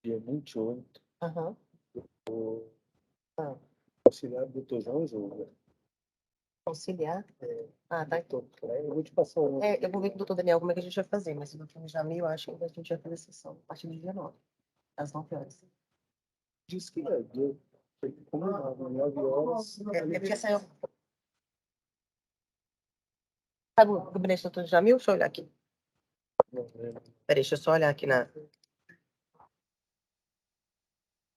dia 28, Aham. Ah, auxiliar do Dr. João Júnior. auxiliar? Ah, tá. Eu vou te passar o nome. Eu vou ver com o doutor Daniel como é que a gente vai fazer, mas o doutor Jamil, eu acho que a gente vai fazer a sessão a partir do dia 9, às 9 horas. Diz que é, deu. Foi combinado, 9 horas. É porque saiu. Sabe o gabinete do doutor Jamil? Deixa eu olhar aqui. Peraí, deixa eu só olhar aqui na.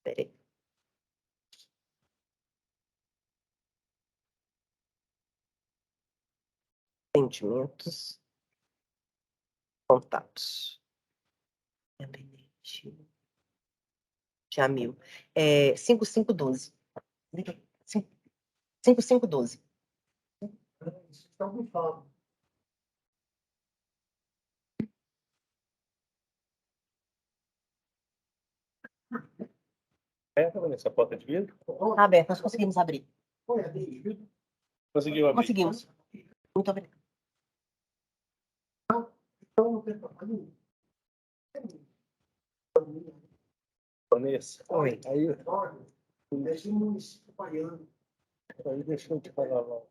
Peraí. Sentimentos. Contatos. Gabinete. Jamil. 5512. 5512. Está bufado. Aberta, Vanessa, a porta de vidro? Tá aberto, nós conseguimos abrir. Conseguiu abrir? Conseguimos. Muito obrigada. Vanessa. Oi. Aí deixa eu te falar lá.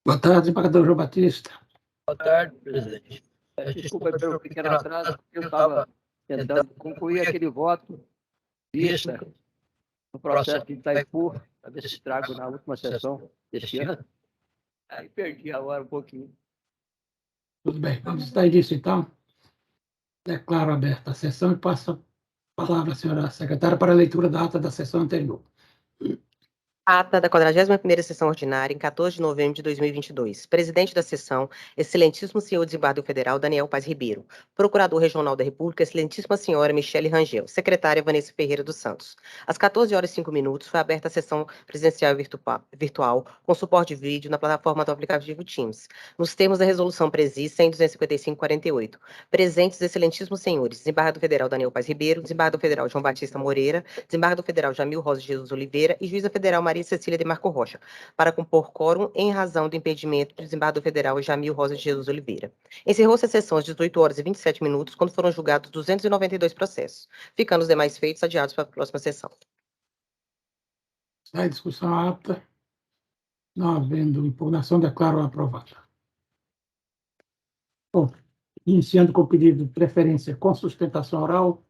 Boa tarde, desembargador João Batista. Boa tarde, presidente. Desculpa pelo pequeno atraso, porque eu estava tentando concluir aquele voto vista no processo de Itaipu, para ver se trago na última sessão deste ano. Aí perdi a hora um pouquinho. Tudo bem, vamos dar início, então. Declaro aberta a sessão e passo a palavra à senhora secretária para a leitura da ata da sessão anterior. Ata da 41ª Sessão Ordinária, em 14 de novembro de 2022. Presidente da sessão, excelentíssimo senhor desembargador federal Daniel Paz Ribeiro. Procurador Regional da República, excelentíssima senhora Michele Rangel. Secretária Vanessa Ferreira dos Santos. Às 14h05 foi aberta a sessão presencial e virtual, com suporte de vídeo na plataforma do aplicativo Teams, nos termos da Resolução Presi 100/255/48. Presentes, excelentíssimos senhores, desembargador federal Daniel Paz Ribeiro, desembargador federal João Batista Moreira, desembargador federal Jamil Rosa de Jesus Oliveira e juíza federal Maria Cecília de Marco Rocha, para compor quórum em razão do impedimento do desembargador federal Jamil Rosa de Jesus Oliveira. Encerrou-se a sessão às 18h27, quando foram julgados 292 processos, ficando os demais feitos adiados para a próxima sessão. Está em discussão a ata. Não havendo impugnação, declaro aprovada. Bom, iniciando com o pedido de preferência com sustentação oral.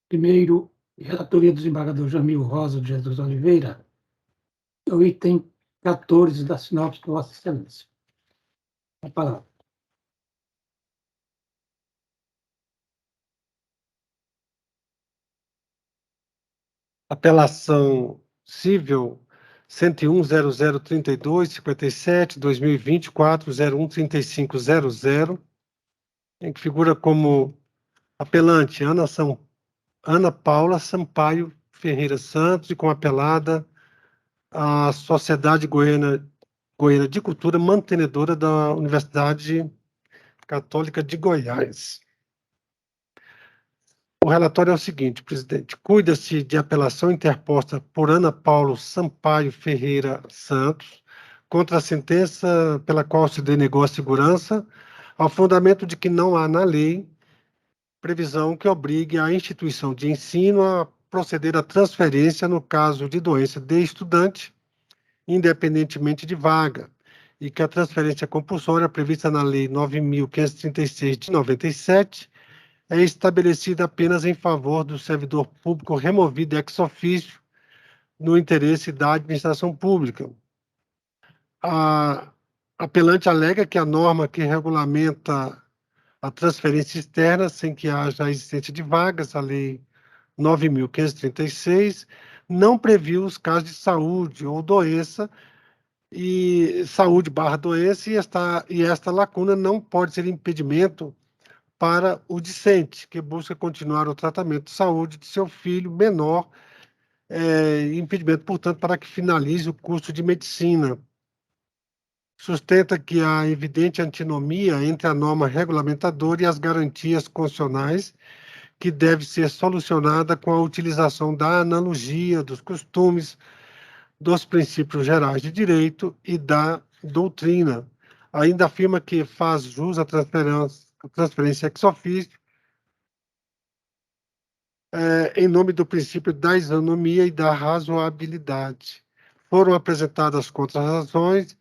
Primeiro, relatoria do desembargador Jamil Rosa de Jesus Oliveira, o item 14 da sinopse de Vossa Excelência. A palavra. Apelação civil 101.00232/57/2024/013500, em que figura como apelante Ana Paula Sampaio Ferreira Santos e como apelada a Sociedade Goiana de Cultura, mantenedora da Universidade Católica de Goiás. O relatório é o seguinte, presidente. Cuida-se de apelação interposta por Ana Paula Sampaio Ferreira Santos contra a sentença pela qual se denegou a segurança, ao fundamento de que não há na lei previsão que obrigue a instituição de ensino a proceder à transferência no caso de doença de estudante, independentemente de vaga, e que a transferência compulsória prevista na Lei 9.536 de 97 é estabelecida apenas em favor do servidor público removido ex officio no interesse da administração pública. A apelante alega que a norma que regulamenta a transferência externa, sem que haja a existência de vagas, a Lei 9.536, não previu os casos de saúde ou doença, e saúde/doença, e esta lacuna não pode ser impedimento para o discente, que busca continuar o tratamento de saúde de seu filho menor, impedimento, portanto, para que finalize o curso de medicina. Sustenta que há evidente antinomia entre a norma regulamentadora e as garantias constitucionais, que deve ser solucionada com a utilização da analogia, dos costumes, dos princípios gerais de direito e da doutrina. Ainda afirma que faz jus à transferência ex officio, em nome do princípio da isonomia e da razoabilidade. Foram apresentadas contrarrazões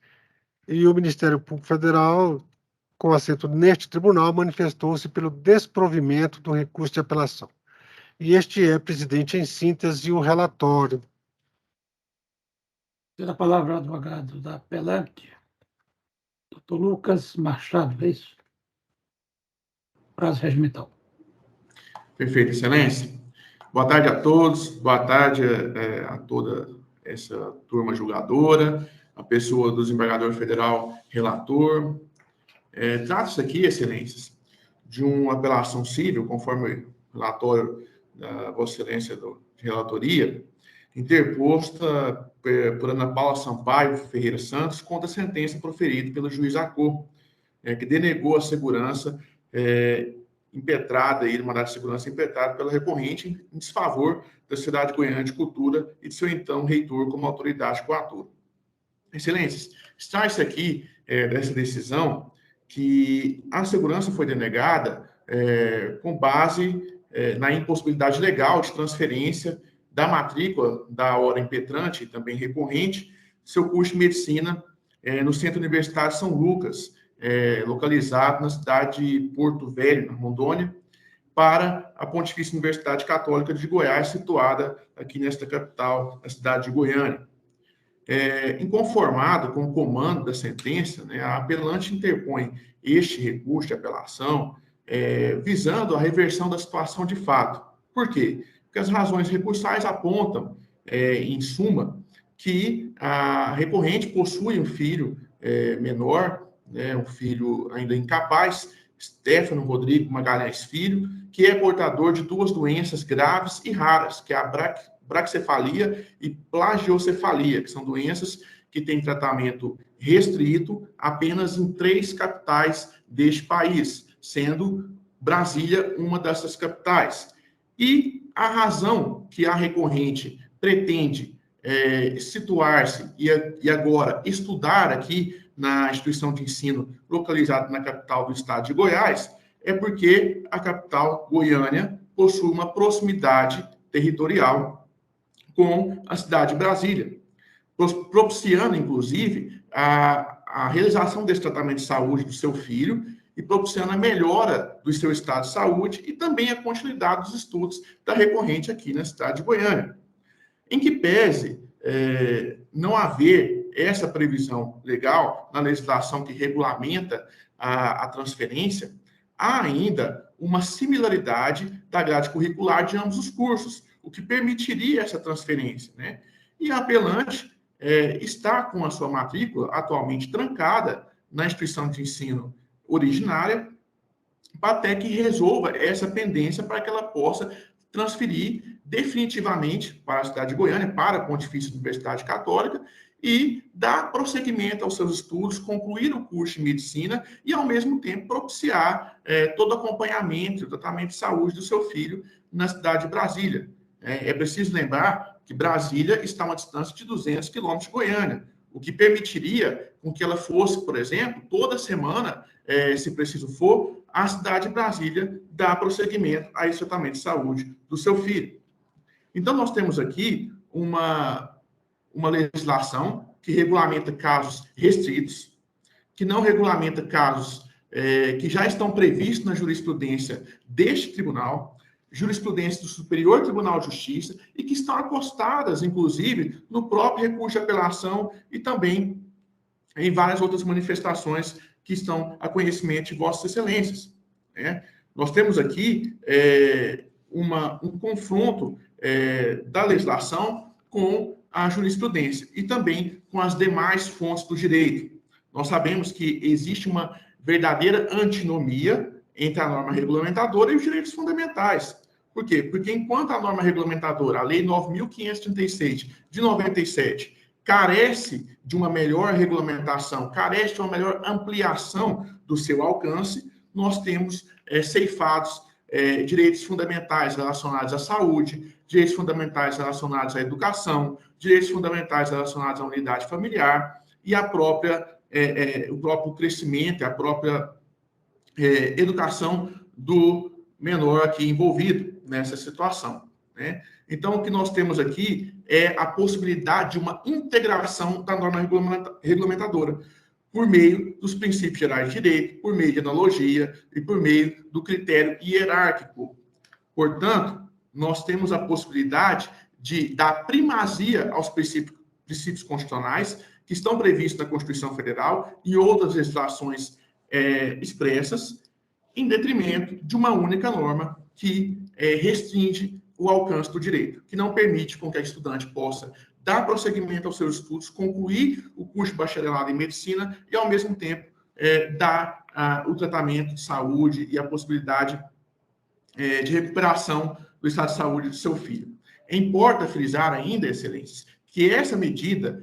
E o Ministério Público Federal, com assento neste tribunal, manifestou-se pelo desprovimento do recurso de apelação. E este é, presidente, em síntese, o relatório. Tem a palavra o advogado da apelante, doutor Lucas Machado, é isso? Prazo regimental. Perfeito, excelência. Boa tarde a todos, boa tarde a toda essa turma julgadora, a pessoa do desembargador federal relator. Trata-se aqui, excelências, de uma apelação civil, conforme o relatório da Vossa Excelência de relatoria, interposta por Ana Paula Sampaio Ferreira Santos contra a sentença proferida pelo juiz Acor, que denegou a segurança impetrada, mandado de segurança impetrado pela recorrente em desfavor da Sociedade Goiana de Cultura e de seu então reitor como autoridade coatora. Excelências, extrai-se aqui dessa decisão que a segurança foi denegada com base na impossibilidade legal de transferência da matrícula da hora impetrante e também recorrente, seu curso de medicina no Centro Universitário São Lucas, localizado na cidade de Porto Velho, na Rondônia, para a Pontifícia Universidade Católica de Goiás, situada aqui nesta capital, na cidade de Goiânia. Inconformado com o comando da sentença, a apelante interpõe este recurso de apelação visando a reversão da situação de fato. Por quê? Porque as razões recursais apontam, em suma, que a recorrente possui um filho menor, um filho ainda incapaz, Stefano Rodrigo Magalhães Filho, que é portador de duas doenças graves e raras, que é a braquicefalia e plagiocefalia, que são doenças que têm tratamento restrito apenas em 3 capitais deste país, sendo Brasília uma dessas capitais. E a razão que a recorrente pretende situar-se e agora estudar aqui na instituição de ensino localizada na capital do estado de Goiás é porque a capital, Goiânia, possui uma proximidade territorial com a cidade de Brasília, propiciando, inclusive, a realização desse tratamento de saúde do seu filho e propiciando a melhora do seu estado de saúde e também a continuidade dos estudos da recorrente aqui na cidade de Goiânia. Em que pese não haver essa previsão legal na legislação que regulamenta a transferência, há ainda uma similaridade da grade curricular de ambos os cursos, o que permitiria essa transferência, né? E a apelante está com a sua matrícula atualmente trancada na instituição de ensino originária, até que resolva essa pendência para que ela possa transferir definitivamente para a cidade de Goiânia, para a Pontifícia Universidade Católica, e dar prosseguimento aos seus estudos, concluir o curso de medicina e, ao mesmo tempo, propiciar todo o acompanhamento e o tratamento de saúde do seu filho na cidade de Brasília. É preciso lembrar que Brasília está a uma distância de 200 quilômetros de Goiânia, o que permitiria com que ela fosse, por exemplo, toda semana, se preciso for, à cidade de Brasília dar prosseguimento a esse tratamento de saúde do seu filho. Então, nós temos aqui uma legislação que regulamenta casos restritos, que não regulamenta casos que já estão previstos na jurisprudência deste tribunal, jurisprudência do Superior Tribunal de Justiça, e que estão acostadas, inclusive, no próprio recurso de apelação e também em várias outras manifestações que estão a conhecimento de Vossas Excelências. Nós temos aqui um confronto da legislação com a jurisprudência e também com as demais fontes do direito. Nós sabemos que existe uma verdadeira antinomia entre a norma regulamentadora e os direitos fundamentais. Por quê? Porque enquanto a norma regulamentadora, a Lei 9.536 de 97, carece de uma melhor regulamentação, carece de uma melhor ampliação do seu alcance, nós temos ceifados direitos fundamentais relacionados à saúde, direitos fundamentais relacionados à educação, direitos fundamentais relacionados à unidade familiar e o próprio crescimento, a própria educação do menor aqui envolvido nessa situação, né? Então, o que nós temos aqui é a possibilidade de uma integração da norma regulamentadora, por meio dos princípios gerais de direito, por meio de analogia e por meio do critério hierárquico. Portanto, nós temos a possibilidade de dar primazia aos princípios constitucionais que estão previstos na Constituição Federal e outras legislações expressas, em detrimento de uma única norma que restringe o alcance do direito, que não permite com que a estudante possa dar prosseguimento aos seus estudos, concluir o curso de bacharelado em medicina e, ao mesmo tempo, dar o tratamento de saúde e a possibilidade de recuperação do estado de saúde do seu filho. Importa frisar ainda, excelências, que essa medida,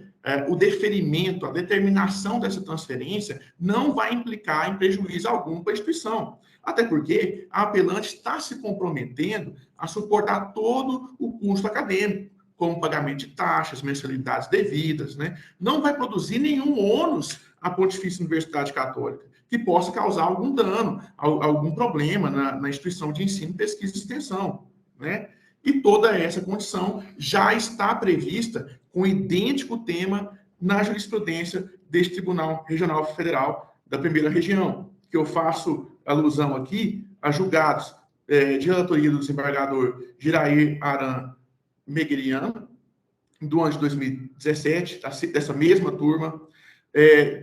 o deferimento, a determinação dessa transferência, não vai implicar em prejuízo algum para a instituição. Até porque a apelante está se comprometendo a suportar todo o custo acadêmico, como pagamento de taxas, mensalidades devidas, né? Não vai produzir nenhum ônus à Pontifícia Universidade Católica que possa causar algum dano, algum problema na instituição de ensino, pesquisa e extensão, né? E toda essa condição já está prevista com idêntico tema na jurisprudência deste Tribunal Regional Federal da Primeira Região, que eu faço alusão aqui a julgados de relatoria do desembargador Girair Aran Megueriano, do ano de 2017, dessa mesma turma,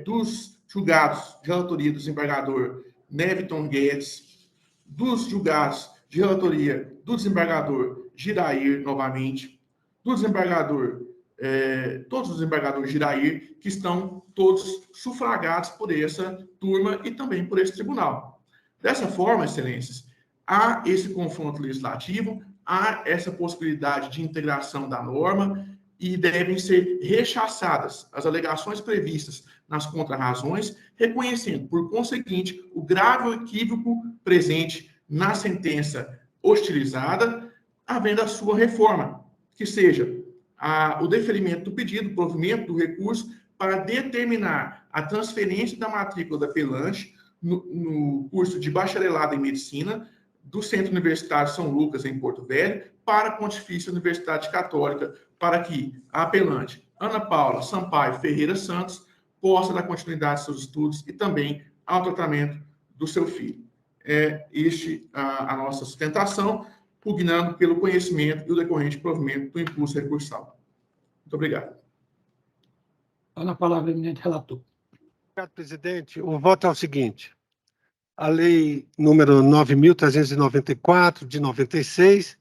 dos julgados de relatoria do desembargador Neviton Guedes, dos julgados de relatoria do desembargador Girair, novamente, do desembargador, todos os desembargadores Girair, que estão todos sufragados por essa turma e também por esse tribunal. Dessa forma, excelências, há esse confronto legislativo, há essa possibilidade de integração da norma e devem ser rechaçadas as alegações previstas nas contrarrazões, reconhecendo, por conseguinte, o grave equívoco presente na sentença hostilizada, havendo a sua reforma, que seja o deferimento do pedido, o provimento do recurso para determinar a transferência da matrícula da apelante no curso de bacharelado em medicina do Centro Universitário São Lucas, em Porto Velho, para a Pontifícia Universidade Católica, para que a apelante Ana Paula Sampaio Ferreira Santos possa dar continuidade aos seus estudos e também ao tratamento do seu filho. A nossa sustentação, pugnando pelo conhecimento e o decorrente provimento do impulso recursal. Muito obrigado. Na palavra, eminente relator. Obrigado, presidente. O voto é o seguinte. A lei número 9.394, de 96,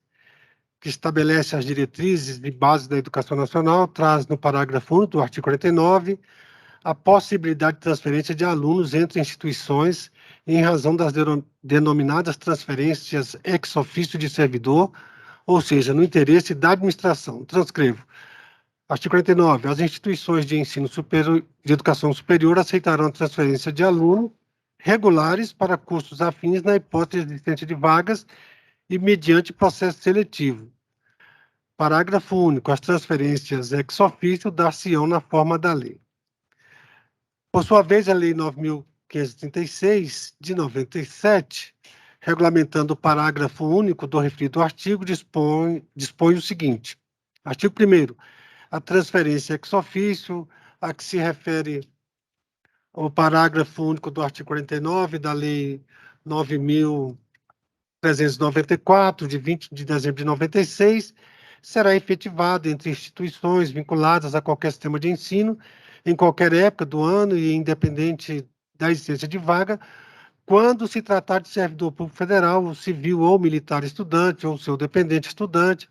que estabelece as diretrizes de base da educação nacional, traz no parágrafo 1 do artigo 49 a possibilidade de transferência de alunos entre instituições em razão das denominadas transferências ex officio de servidor, ou seja, no interesse da administração. Transcrevo. Artigo 49. As instituições de ensino superior, de educação superior aceitarão a transferência de alunos regulares para cursos afins na hipótese existente de vagas e mediante processo seletivo. Parágrafo único. As transferências ex officio dar-se-ão na forma da lei. Por sua vez, a Lei 9.536, de 97, regulamentando o parágrafo único do referido artigo, dispõe o seguinte. Artigo 1º. A transferência ex officio, a que se refere ao parágrafo único do artigo 49 da Lei 9.394, de 20 de dezembro de 96, será efetivada entre instituições vinculadas a qualquer sistema de ensino, em qualquer época do ano e independente da existência de vaga, quando se tratar de servidor público federal, civil ou militar estudante, ou seu dependente estudante,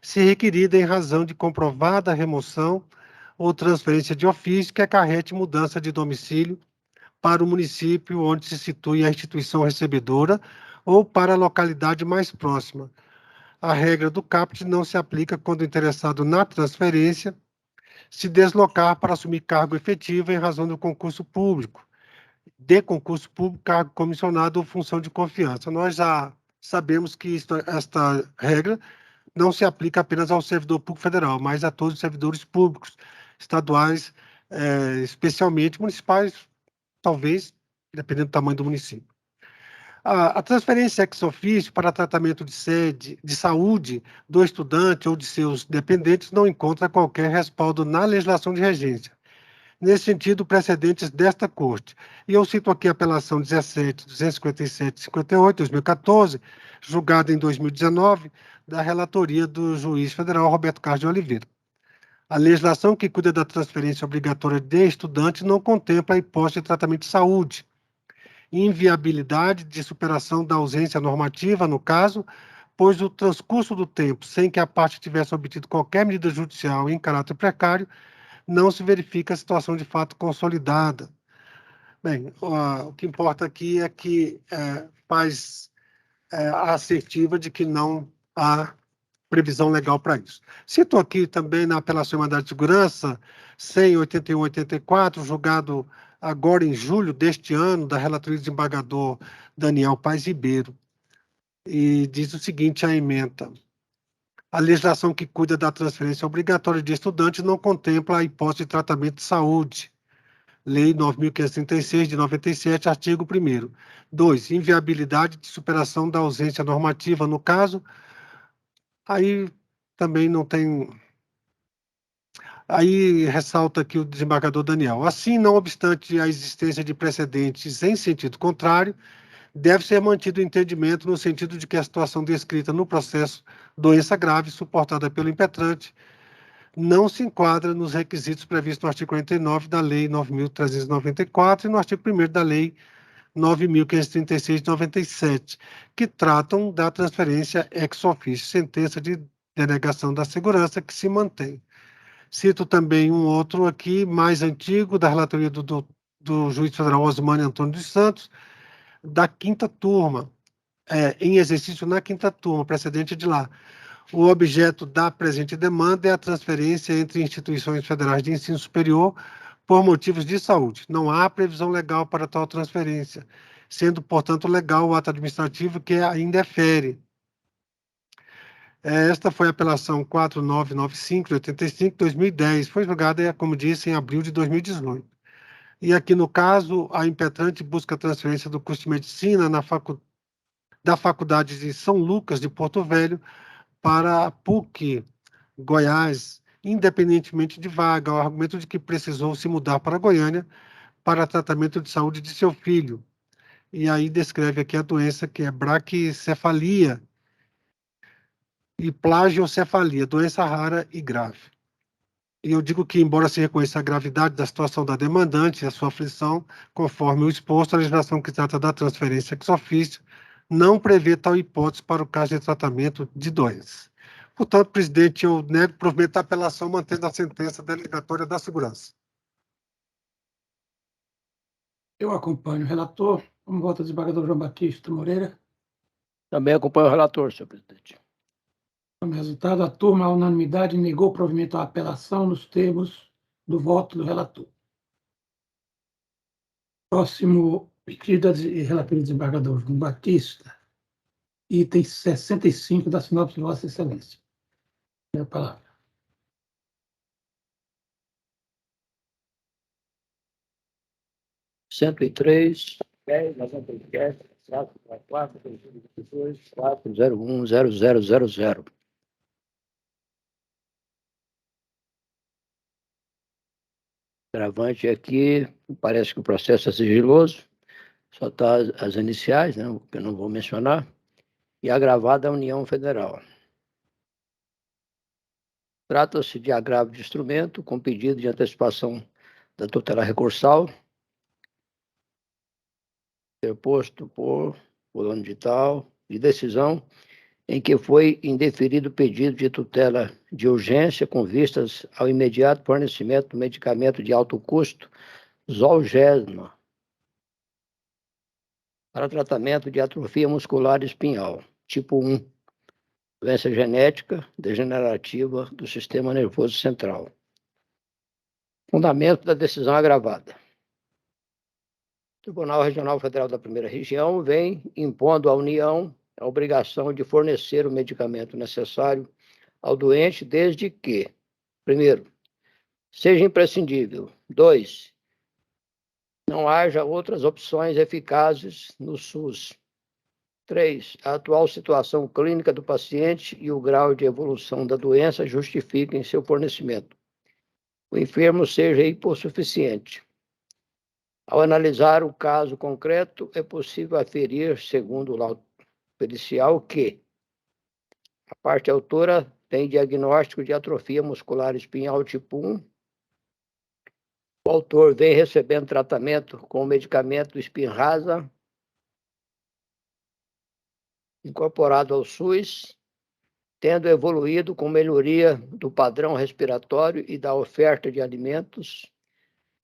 se requerida em razão de comprovada remoção ou transferência de ofício que acarrete mudança de domicílio para o município onde se situe a instituição recebedora ou para a localidade mais próxima. A regra do caput não se aplica quando o interessado na transferência se deslocar para assumir cargo efetivo em razão do concurso público, cargo comissionado ou função de confiança. Nós já sabemos que esta regra não se aplica apenas ao servidor público federal, mas a todos os servidores públicos, estaduais, especialmente municipais, talvez, dependendo do tamanho do município. A transferência ex officio para tratamento de saúde do estudante ou de seus dependentes não encontra qualquer respaldo na legislação de regência. nesse sentido, precedentes desta Corte. E eu cito aqui a apelação 17.257/58, 2014, julgada em 2019, da relatoria do juiz federal Roberto Carlos de Oliveira. A legislação que cuida da transferência obrigatória de estudantes não contempla a hipótese de tratamento de saúde, inviabilidade de superação da ausência normativa, no caso, pois o transcurso do tempo sem que a parte tivesse obtido qualquer medida judicial em caráter precário, não se verifica a situação de fato consolidada. Bem, o que importa aqui é que faz a assertiva de que não há previsão legal para isso. Cito aqui também na apelação em mandado de segurança 100/81/84, julgado agora em julho deste ano, da relatoria do desembargador Daniel Paes Ribeiro. E diz o seguinte, a ementa: a legislação que cuida da transferência obrigatória de estudantes não contempla a hipótese de tratamento de saúde. Lei 9.536, de 97, artigo 1º. 2. Inviabilidade de superação da ausência normativa, no caso. Aí também não tem... Aí ressalta aqui o desembargador Daniel. Assim, não obstante a existência de precedentes em sentido contrário, deve ser mantido o entendimento no sentido de que a situação descrita no processo doença grave suportada pelo impetrante não se enquadra nos requisitos previstos no artigo 49 da Lei 9.394 e no artigo 1º da Lei 9.536 de 97, que tratam da transferência ex officio, sentença de denegação da segurança que se mantém. Cito também um outro aqui, mais antigo, da relatoria do juiz federal Osmani Antônio dos Santos, da 5ª turma, em exercício na 5ª turma, precedente de lá. O objeto da presente demanda é a transferência entre instituições federais de ensino superior por motivos de saúde. Não há previsão legal para tal transferência, sendo, portanto, legal o ato administrativo que ainda fere. Esta foi a apelação 4995 de 85, 2010. Foi julgada, como disse, em abril de 2018. E aqui, no caso, a impetrante busca a transferência do curso de medicina da Faculdade de São Lucas, de Porto Velho, para a PUC Goiás, independentemente de vaga, ao argumento de que precisou se mudar para Goiânia para tratamento de saúde de seu filho. E aí descreve aqui a doença, que é braquicefalia e plagiocefalia, doença rara e grave. E eu digo que, embora se reconheça a gravidade da situação da demandante e a sua aflição, conforme o exposto, a legislação que trata da transferência ex officio não prevê tal hipótese para o caso de tratamento de doença. Portanto, presidente, eu nego provimento da apelação mantendo a sentença delegatória da segurança. Eu acompanho o relator. Como vota o desembargador João Batista Moreira? Também acompanho o relator, senhor presidente. Como resultado, a turma, à unanimidade, negou provimento à apelação nos termos do voto do relator. Próximo pedido de relatoria do desembargador João Batista, item 65 da sinopse de Vossa Excelência. Tem a palavra. Cento e três, 10/97, 444, 2022, 4010000. Gravante aqui, parece que o processo é sigiloso, só está as iniciais, né, que eu não vou mencionar, e agravada a União Federal. Trata-se de agravo de instrumento com pedido de antecipação da tutela recursal, interposto por fulano de tal, de decisão em que foi indeferido o pedido de tutela de urgência com vistas ao imediato fornecimento do medicamento de alto custo Zolgensma para tratamento de atrofia muscular espinhal, tipo 1, doença genética degenerativa do sistema nervoso central. Fundamento da decisão agravada. O Tribunal Regional Federal da Primeira Região vem impondo à União a obrigação de fornecer o medicamento necessário ao doente desde que, primeiro, seja imprescindível. 2, não haja outras opções eficazes no SUS. 3, a atual situação clínica do paciente e o grau de evolução da doença justifiquem seu fornecimento. o enfermo seja hipossuficiente. Ao analisar o caso concreto, é possível aferir, segundo o laudo pericial, que a parte autora tem diagnóstico de atrofia muscular espinhal tipo 1. O autor vem recebendo tratamento com o medicamento Spinraza, incorporado ao SUS, tendo evoluído com melhoria do padrão respiratório e da oferta de alimentos,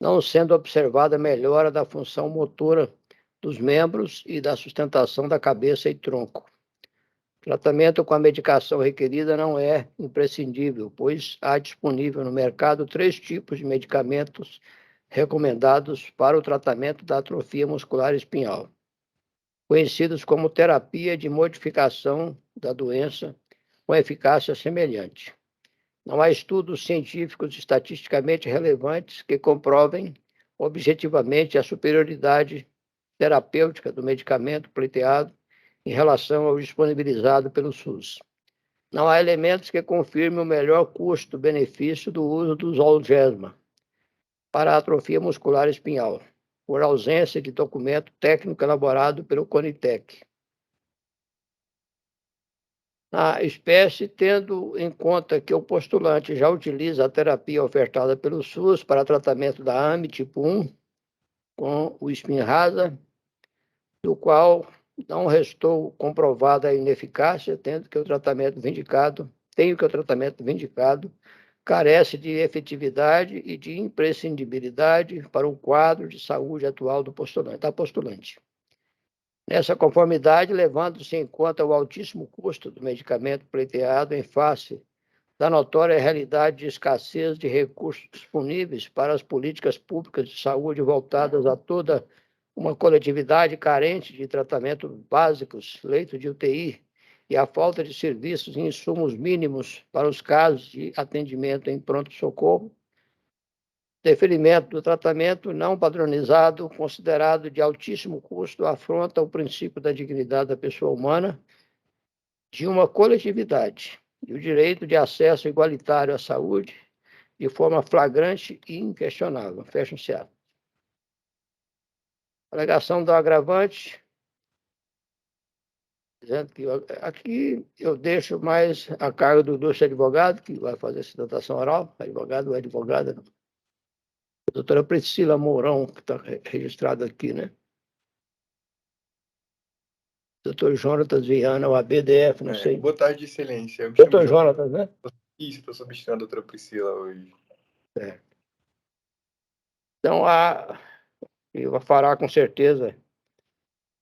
não sendo observada melhora da função motora dos membros e da sustentação da cabeça e tronco. Tratamento com a medicação requerida não é imprescindível, pois há disponível no mercado 3 tipos de medicamentos recomendados para o tratamento da atrofia muscular espinhal, conhecidos como terapia de modificação da doença com eficácia semelhante. Não há estudos científicos estatisticamente relevantes que comprovem objetivamente a superioridade terapêutica do medicamento pleiteado em relação ao disponibilizado pelo SUS. Não há elementos que confirmem o melhor custo-benefício do uso do Zolgensma para a atrofia muscular espinhal, por ausência de documento técnico elaborado pelo CONITEC. Na espécie, tendo em conta que o postulante já utiliza a terapia ofertada pelo SUS para tratamento da AME tipo 1, com o Spinraza, do qual não restou comprovada a ineficácia, tenho que o tratamento vindicado carece de efetividade e de imprescindibilidade para o quadro de saúde atual da postulante. Nessa conformidade, levando-se em conta o altíssimo custo do medicamento pleiteado em face da notória realidade de escassez de recursos disponíveis para as políticas públicas de saúde voltadas a toda uma coletividade carente de tratamentos básicos, leitos de UTI, e a falta de serviços e insumos mínimos para os casos de atendimento em pronto-socorro, deferimento do tratamento não padronizado, considerado de altíssimo custo, afronta o princípio da dignidade da pessoa humana, de uma coletividade, e o direito de acesso igualitário à saúde, de forma flagrante e inquestionável. Fecha-se. Alegação do agravante, dizendo que aqui eu deixo mais a cargo do doce advogado, que vai fazer a sustentação oral, advogado ou advogada, não. A doutora Priscila Mourão, que está registrada aqui, né? Doutor Jonatas Viana, o ABDF, não sei. Boa tarde, excelência. Doutor Jonatas, né? Isso, estou substituindo a doutora Priscila hoje. Então, eu fará com certeza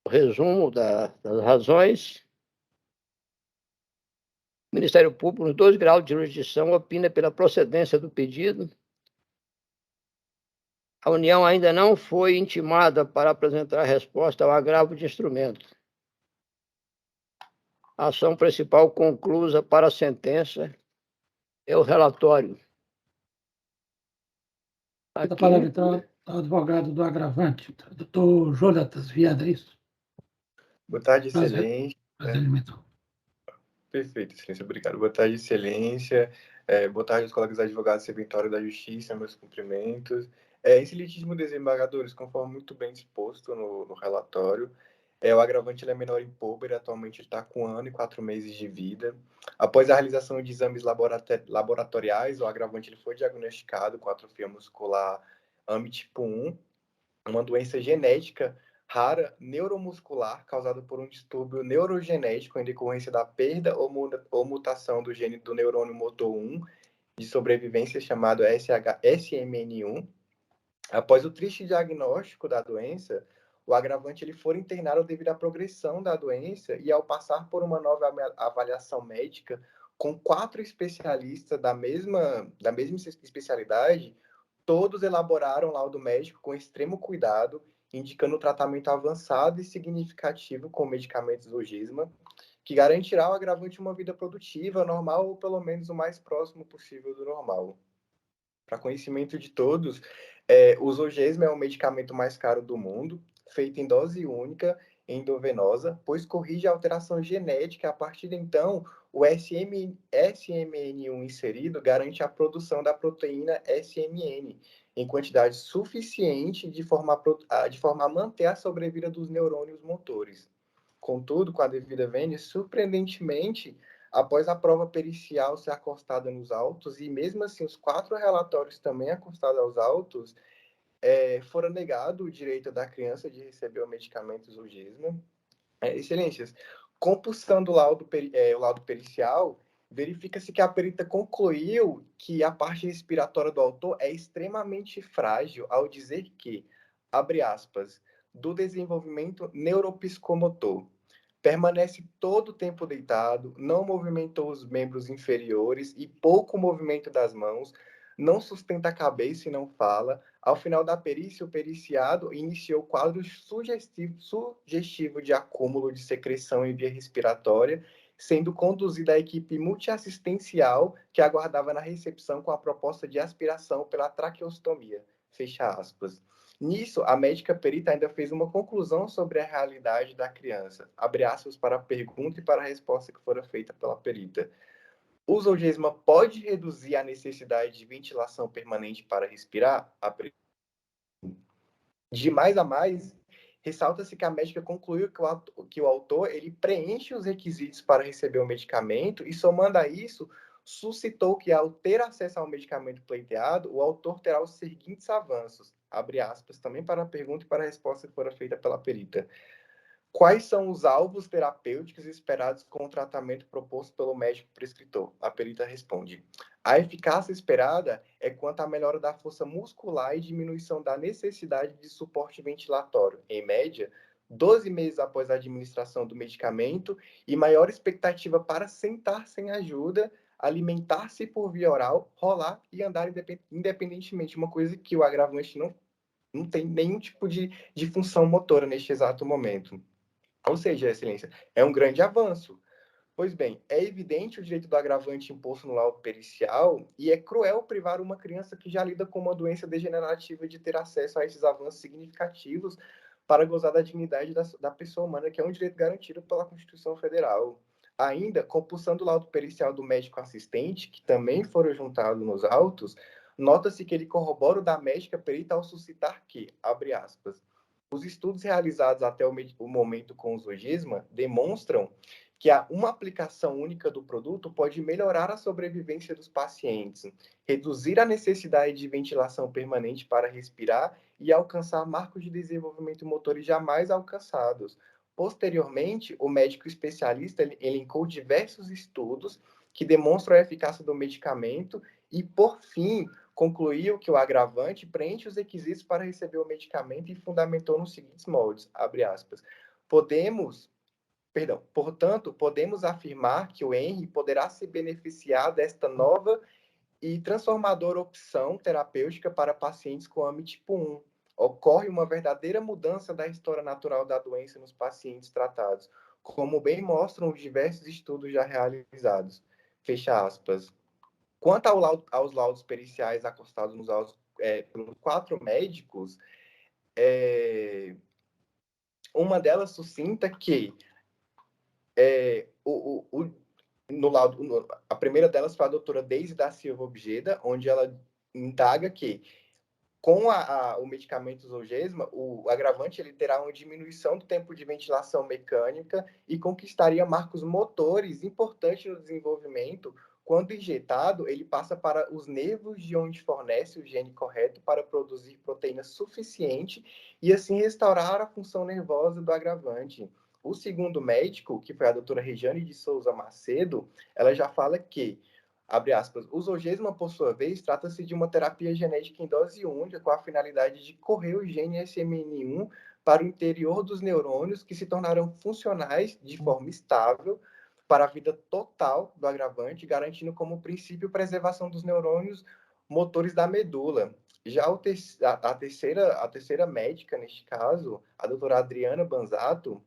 o resumo das razões. O Ministério Público, nos 2 graus de jurisdição, opina pela procedência do pedido. A União ainda não foi intimada para apresentar resposta ao agravo de instrumento. A ação principal conclusa para a sentença é o relatório. A palavra então ao advogado do agravante, doutor Jonatas Viana, é isso? Boa tarde, Prazer. excelência. Alimentou. Perfeito, excelência, obrigado. Boa tarde, excelência. Boa tarde aos colegas advogados serventórios da Justiça, meus cumprimentos. Excelentíssimo desembargadores, conforme muito bem disposto no relatório, o agravante ele é menor em púber, atualmente está com 1 ano e 4 meses de vida. Após a realização de exames laboratoriais, o agravante ele foi diagnosticado com atrofia muscular AME tipo 1, uma doença genética rara neuromuscular causada por um distúrbio neurogenético em decorrência da perda ou mutação do gene do neurônio motor 1 de sobrevivência chamado SMN1. Após o triste diagnóstico da doença, o agravante ele foi internado devido à progressão da doença e ao passar por uma nova avaliação médica com 4 especialistas da mesma especialidade, todos elaboraram laudo médico com extremo cuidado, indicando tratamento avançado e significativo com medicamentos Zolgensma, que garantirá ao agravante uma vida produtiva, normal ou pelo menos o mais próximo possível do normal. Para conhecimento de todos, o Zolgensma é o medicamento mais caro do mundo, feito em dose única, endovenosa, pois corrige a alteração genética. A partir de então, o SMN1 inserido garante a produção da proteína SMN em quantidade suficiente de forma a manter a sobrevida dos neurônios motores. Contudo, com a devida vênia, surpreendentemente, após a prova pericial ser acostada nos autos, e mesmo assim os 4 relatórios também acostados aos autos, fora negado o direito da criança de receber o medicamento Zolgensma. Excelências, compulsando o laudo pericial, verifica-se que a perita concluiu que a parte respiratória do autor é extremamente frágil ao dizer que, abre aspas, do desenvolvimento neuropsicomotor. Permanece todo o tempo deitado, não movimentou os membros inferiores e pouco movimento das mãos, não sustenta a cabeça e não fala. Ao final da perícia, o periciado iniciou quadro sugestivo de acúmulo de secreção em via respiratória, sendo conduzida a equipe multiassistencial que aguardava na recepção com a proposta de aspiração pela traqueostomia. Fecha aspas. Nisso, a médica perita ainda fez uma conclusão sobre a realidade da criança. Abre aspas para a pergunta e para a resposta que fora feita pela perita. O Zolgensma pode reduzir a necessidade de ventilação permanente para respirar? De mais a mais, ressalta-se que a médica concluiu que o autor ele preenche os requisitos para receber o medicamento e, somando a isso, suscitou que, ao ter acesso ao medicamento pleiteado, o autor terá os seguintes avanços, abre aspas, também para a pergunta e para a resposta que fora feita pela perita. Quais são os alvos terapêuticos esperados com o tratamento proposto pelo médico prescritor? A perita responde. A eficácia esperada é quanto à melhora da força muscular e diminuição da necessidade de suporte ventilatório, em média, 12 meses após a administração do medicamento, e maior expectativa para sentar sem ajuda, alimentar-se por via oral, rolar e andar independentemente, uma coisa que o agravante não tem nenhum tipo de função motora neste exato momento. Ou seja, Excelência, é um grande avanço. Pois bem, é evidente o direito do agravante imposto no laudo pericial e é cruel privar uma criança que já lida com uma doença degenerativa de ter acesso a esses avanços significativos para gozar da dignidade da pessoa humana, que é um direito garantido pela Constituição Federal. Ainda, compulsando o laudo pericial do médico assistente, que também foram juntados nos autos, nota-se que ele corrobora o da médica perita ao suscitar que, abre aspas, os estudos realizados até o momento com o Zolgensma demonstram que uma aplicação única do produto pode melhorar a sobrevivência dos pacientes, reduzir a necessidade de ventilação permanente para respirar e alcançar marcos de desenvolvimento motor jamais alcançados. Posteriormente, o médico especialista elencou diversos estudos que demonstram a eficácia do medicamento e, por fim, concluiu que o agravante preenche os requisitos para receber o medicamento e fundamentou nos seguintes moldes, abre aspas, portanto, podemos afirmar que o Henry poderá se beneficiar desta nova e transformadora opção terapêutica para pacientes com AMI tipo 1. Ocorre uma verdadeira mudança da história natural da doença nos pacientes tratados, como bem mostram os diversos estudos já realizados. Fecha aspas. Quanto aos laudos periciais acostados nos autos pelos 4 médicos, uma delas sucinta que no laudo, a primeira delas foi a doutora Deise da Silva Objeda, onde ela indaga que com o medicamento Zolgensma, o agravante ele terá uma diminuição do tempo de ventilação mecânica e conquistaria marcos motores importantes no desenvolvimento. Quando injetado, ele passa para os nervos de onde fornece o gene correto para produzir proteína suficiente e assim restaurar a função nervosa do agravante. O segundo médico, que foi a doutora Regiane de Souza Macedo, ela já fala que, abre aspas, o Zolgensma, por sua vez, trata-se de uma terapia genética em dose única com a finalidade de correr o gene SMN1 para o interior dos neurônios que se tornarão funcionais de forma estável para a vida total do agravante, garantindo como princípio preservação dos neurônios motores da medula. Já a terceira médica, neste caso, a doutora Adriana Banzato,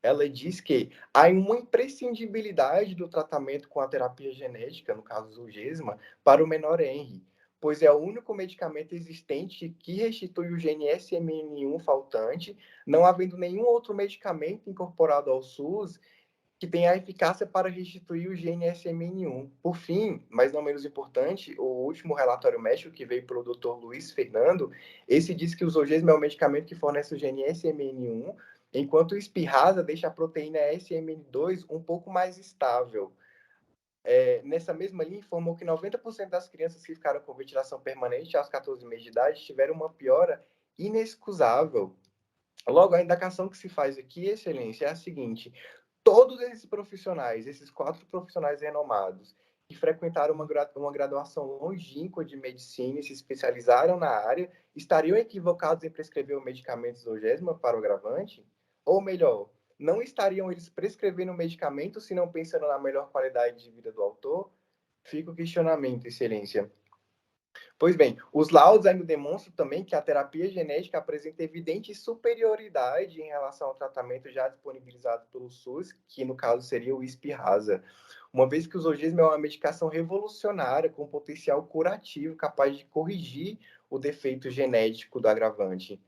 ela diz que há uma imprescindibilidade do tratamento com a terapia genética, no caso Zolgensma, para o menor Henry, pois é o único medicamento existente que restitui o gene SMN1 faltante, não havendo nenhum outro medicamento incorporado ao SUS que tenha eficácia para restituir o gene SMN1. Por fim, mas não menos importante, o último relatório médico que veio pelo Dr. Luiz Fernando, esse diz que o Zolgensma é o medicamento que fornece o gene SMN1, enquanto o Spinraza deixa a proteína SMN2 um pouco mais estável. Nessa mesma linha, informou que 90% das crianças que ficaram com ventilação permanente aos 14 meses de idade tiveram uma piora inexcusável. Logo, a indicação que se faz aqui, Excelência, é a seguinte: todos esses profissionais, esses 4 profissionais renomados, que frequentaram uma graduação longínqua de medicina e se especializaram na área, estariam equivocados em prescrever o medicamento Zolgensma para o agravante? Ou melhor, não estariam eles prescrevendo o medicamento se não pensando na melhor qualidade de vida do autor? Fica o questionamento, Excelência. Pois bem, os laudos ainda demonstram também que a terapia genética apresenta evidente superioridade em relação ao tratamento já disponibilizado pelo SUS, que no caso seria o Spinraza, uma vez que o Zolgensma é uma medicação revolucionária com potencial curativo capaz de corrigir o defeito genético do agravante.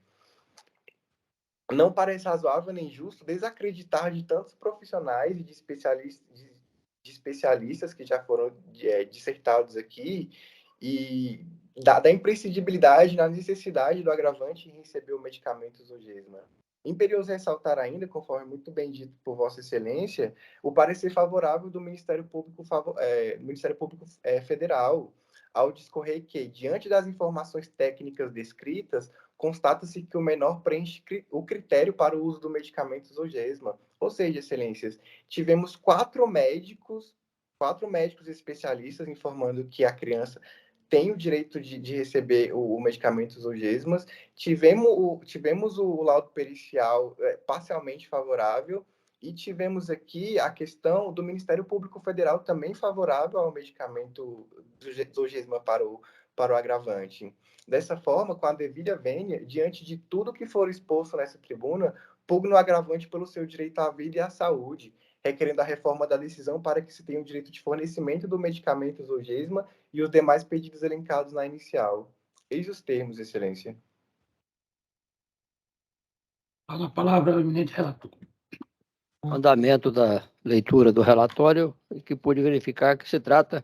Não parece razoável nem justo desacreditar de tantos profissionais e de especialistas que já foram dissertados aqui e da imprescindibilidade na necessidade do agravante em receber o medicamento Zolgensma. Imperioso ressaltar ainda, conforme muito bem dito por Vossa Excelência, o parecer favorável do Ministério Público Federal, ao discorrer que, diante das informações técnicas descritas, constata-se que o menor preenche o critério para o uso do medicamento Zolgensma. Ou seja, Excelências, tivemos 4 médicos especialistas informando que a criança tem o direito de receber o medicamento Zolgensma. Tivemos o laudo pericial parcialmente favorável e tivemos aqui a questão do Ministério Público Federal também favorável ao medicamento Zolgensma para o agravante. Dessa forma, com a devida vênia, diante de tudo que for exposto nessa tribuna, pugno o agravante pelo seu direito à vida e à saúde, requerendo a reforma da decisão para que se tenha o direito de fornecimento do medicamento Zolgensma e os demais pedidos elencados na inicial. Eis os termos, Excelência. Fala a palavra ao eminente relator. Andamento da leitura do relatório, que pude verificar que se trata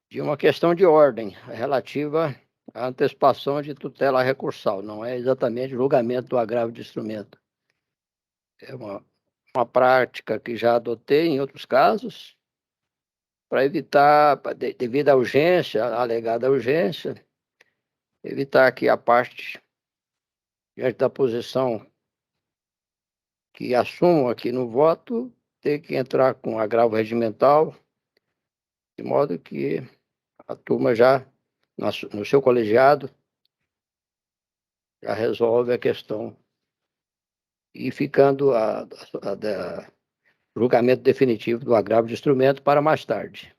de uma questão de ordem relativa à antecipação de tutela recursal, não é exatamente julgamento do agravo de instrumento. É uma prática que já adotei em outros casos, para evitar, devido à urgência, à alegada urgência, evitar que a parte, diante da posição que assumam aqui no voto, ter que entrar com agravo regimental, de modo que a turma já, no seu colegiado, já resolve a questão, e ficando a julgamento definitivo do agravo de instrumento para mais tarde.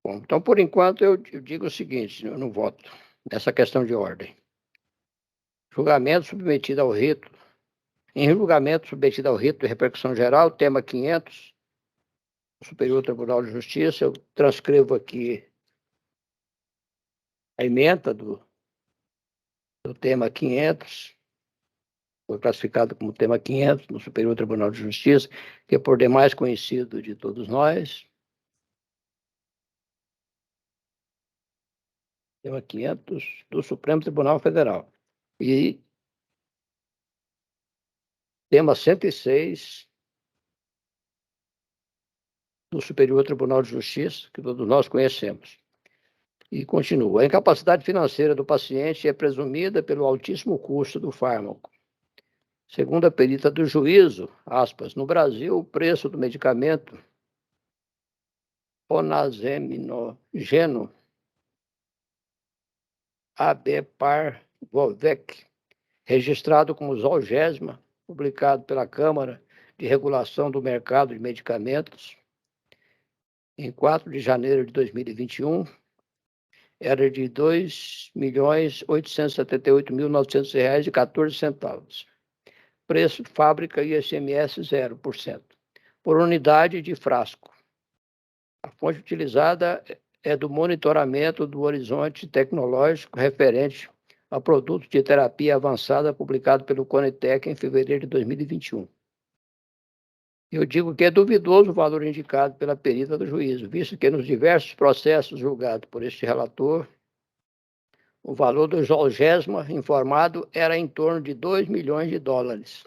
Bom, então, por enquanto, eu digo o seguinte, no voto, nessa questão de ordem. Julgamento submetido ao rito. Em julgamento submetido ao rito de repercussão geral, tema 500, Superior Tribunal de Justiça, eu transcrevo aqui a ementa do tema 500, foi classificado como tema 500 no Superior Tribunal de Justiça, que é por demais conhecido de todos nós. Tema 500 do Supremo Tribunal Federal. E tema 106 do Superior Tribunal de Justiça, que todos nós conhecemos. E continua. A incapacidade financeira do paciente é presumida pelo altíssimo custo do fármaco. Segundo a perita do juízo, aspas, no Brasil, o preço do medicamento onazeminogeno Abepar-Volvec, registrado como Zolgensma, publicado pela Câmara de Regulação do Mercado de Medicamentos, em 4 de janeiro de 2021, era de R$ 2.878.900,14. Preço de fábrica ICMS 0%, por unidade de frasco. A fonte utilizada é do monitoramento do horizonte tecnológico referente a produtos de terapia avançada publicado pelo Conitec em fevereiro de 2021. Eu digo que é duvidoso o valor indicado pela perita do juízo, visto que nos diversos processos julgados por este relator, o valor do Zolgensma informado era em torno de 2 milhões de dólares.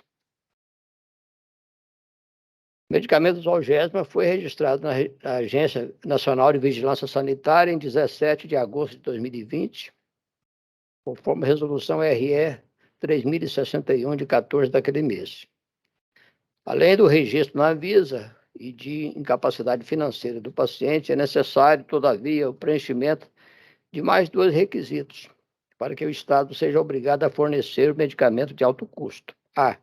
O medicamento Zolgensma foi registrado na Agência Nacional de Vigilância Sanitária em 17 de agosto de 2020, conforme a resolução RE 3061 de 14 daquele mês. Além do registro na Anvisa e de incapacidade financeira do paciente, é necessário, todavia, o preenchimento de mais 2 requisitos para que o Estado seja obrigado a fornecer o medicamento de alto custo. A.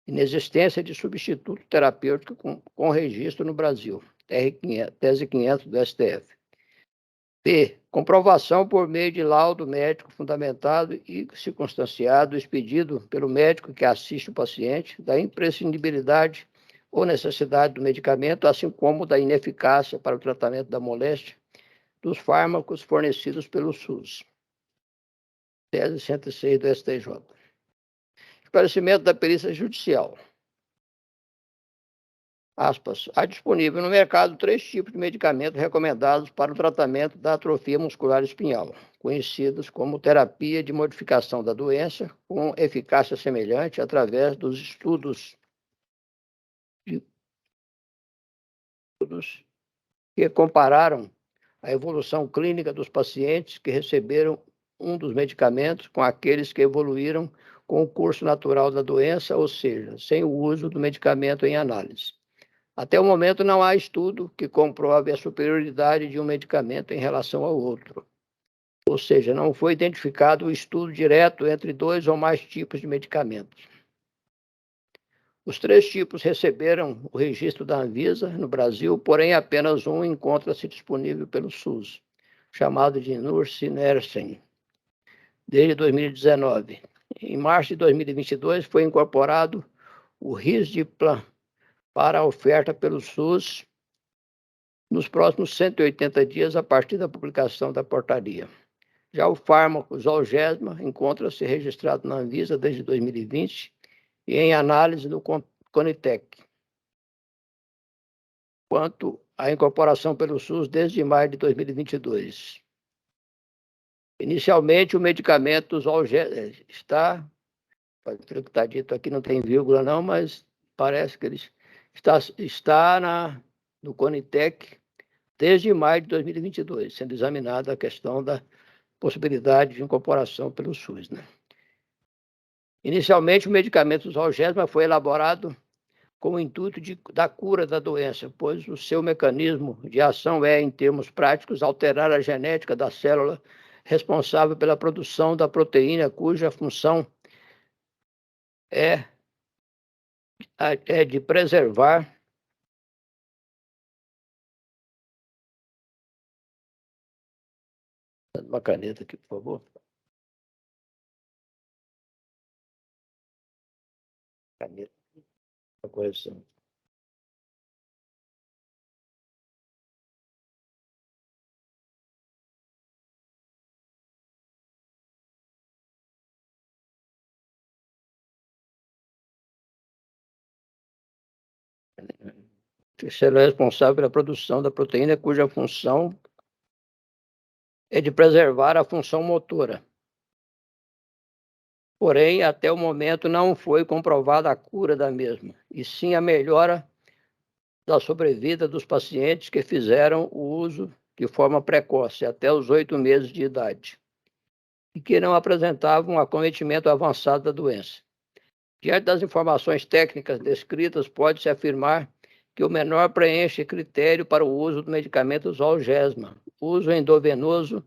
Inexistência de substituto terapêutico com registro no Brasil, tese 500 do STF. B. Comprovação por meio de laudo médico fundamentado e circunstanciado, expedido pelo médico que assiste o paciente, da imprescindibilidade ou necessidade do medicamento, assim como da ineficácia para o tratamento da moléstia dos fármacos fornecidos pelo SUS. Tese 106 do STJ. Esclarecimento da perícia judicial. Aspas. Há disponível no mercado 3 tipos de medicamentos recomendados para o tratamento da atrofia muscular espinhal, conhecidos como terapia de modificação da doença, com eficácia semelhante através dos estudos que compararam a evolução clínica dos pacientes que receberam um dos medicamentos com aqueles que evoluíram com o curso natural da doença, ou seja, sem o uso do medicamento em análise. Até o momento, não há estudo que comprove a superioridade de um medicamento em relação ao outro. Ou seja, não foi identificado o estudo direto entre 2 ou mais tipos de medicamentos. Os 3 tipos receberam o registro da Anvisa no Brasil, porém apenas um encontra-se disponível pelo SUS, chamado de Nusinersen, desde 2019. Em março de 2022, foi incorporado o Risdiplam para a oferta pelo SUS nos próximos 180 dias a partir da publicação da portaria. Já o fármaco Zolgensma encontra-se registrado na Anvisa desde 2020 e em análise no Conitec, quanto à incorporação pelo SUS desde maio de 2022. Inicialmente, o medicamento Zolgensma está, pelo que está dito aqui, não tem vírgula não, mas parece que ele está no Conitec desde maio de 2022, sendo examinada a questão da possibilidade de incorporação pelo SUS. Inicialmente, o medicamento Zolgensma foi elaborado com o intuito da cura da doença, pois o seu mecanismo de ação é, em termos práticos, alterar a genética da célula responsável pela produção da proteína cuja função é de preservar uma caneta aqui, por favor. Caneta. A correção. Ela é responsável pela produção da proteína cuja função é de preservar a função motora. Porém, até o momento não foi comprovada a cura da mesma, e sim a melhora da sobrevida dos pacientes que fizeram o uso de forma precoce, até os 8 meses de idade, e que não apresentavam um acometimento avançado da doença. Diante das informações técnicas descritas, pode-se afirmar que o menor preenche critério para o uso do medicamento Zolgensma, uso endovenoso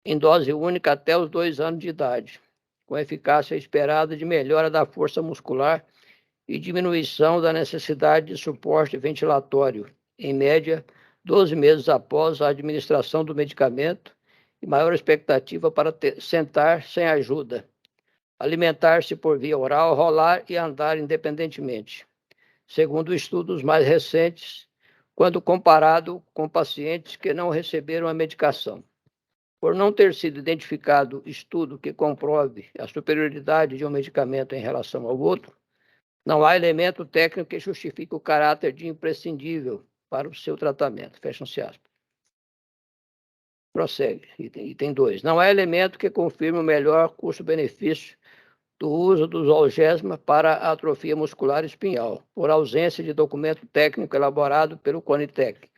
em dose única até os 2 anos de idade, com eficácia esperada de melhora da força muscular e diminuição da necessidade de suporte ventilatório, em média 12 meses após a administração do medicamento, e maior expectativa para sentar sem ajuda, alimentar-se por via oral, rolar e andar independentemente. Segundo estudos mais recentes, quando comparado com pacientes que não receberam a medicação. Por não ter sido identificado estudo que comprove a superioridade de um medicamento em relação ao outro, não há elemento técnico que justifique o caráter de imprescindível para o seu tratamento. Fecham-se aspas. Prossegue, item 2. Não há elemento que confirme o melhor custo-benefício do uso do Zolgensma para a atrofia muscular espinhal, por ausência de documento técnico elaborado pelo CONITEC.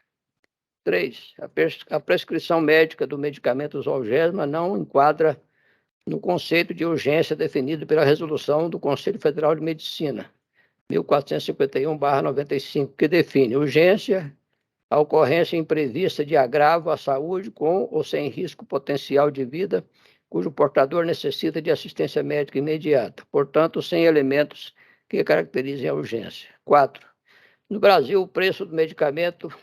3. A prescrição médica do medicamento Zolgensma não enquadra no conceito de urgência definido pela resolução do Conselho Federal de Medicina, 1451/95, que define urgência a ocorrência imprevista de agravo à saúde com ou sem risco potencial de vida, cujo portador necessita de assistência médica imediata, portanto, sem elementos que caracterizem a urgência. 4. No Brasil, o preço do medicamento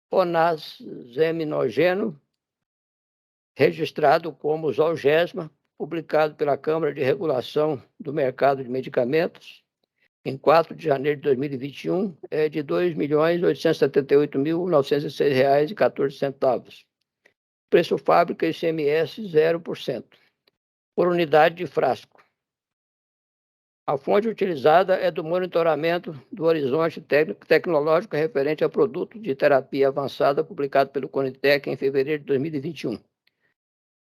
onazeminogênio, registrado como Zolgensma, publicado pela Câmara de Regulação do Mercado de Medicamentos, em 4 de janeiro de 2021, é de R$ 2.878.906,14. Preço fábrica ICMS 0%, por unidade de frasco. A fonte utilizada é do monitoramento do horizonte tecnológico referente a produto de terapia avançada, publicado pelo CONITEC em fevereiro de 2021. O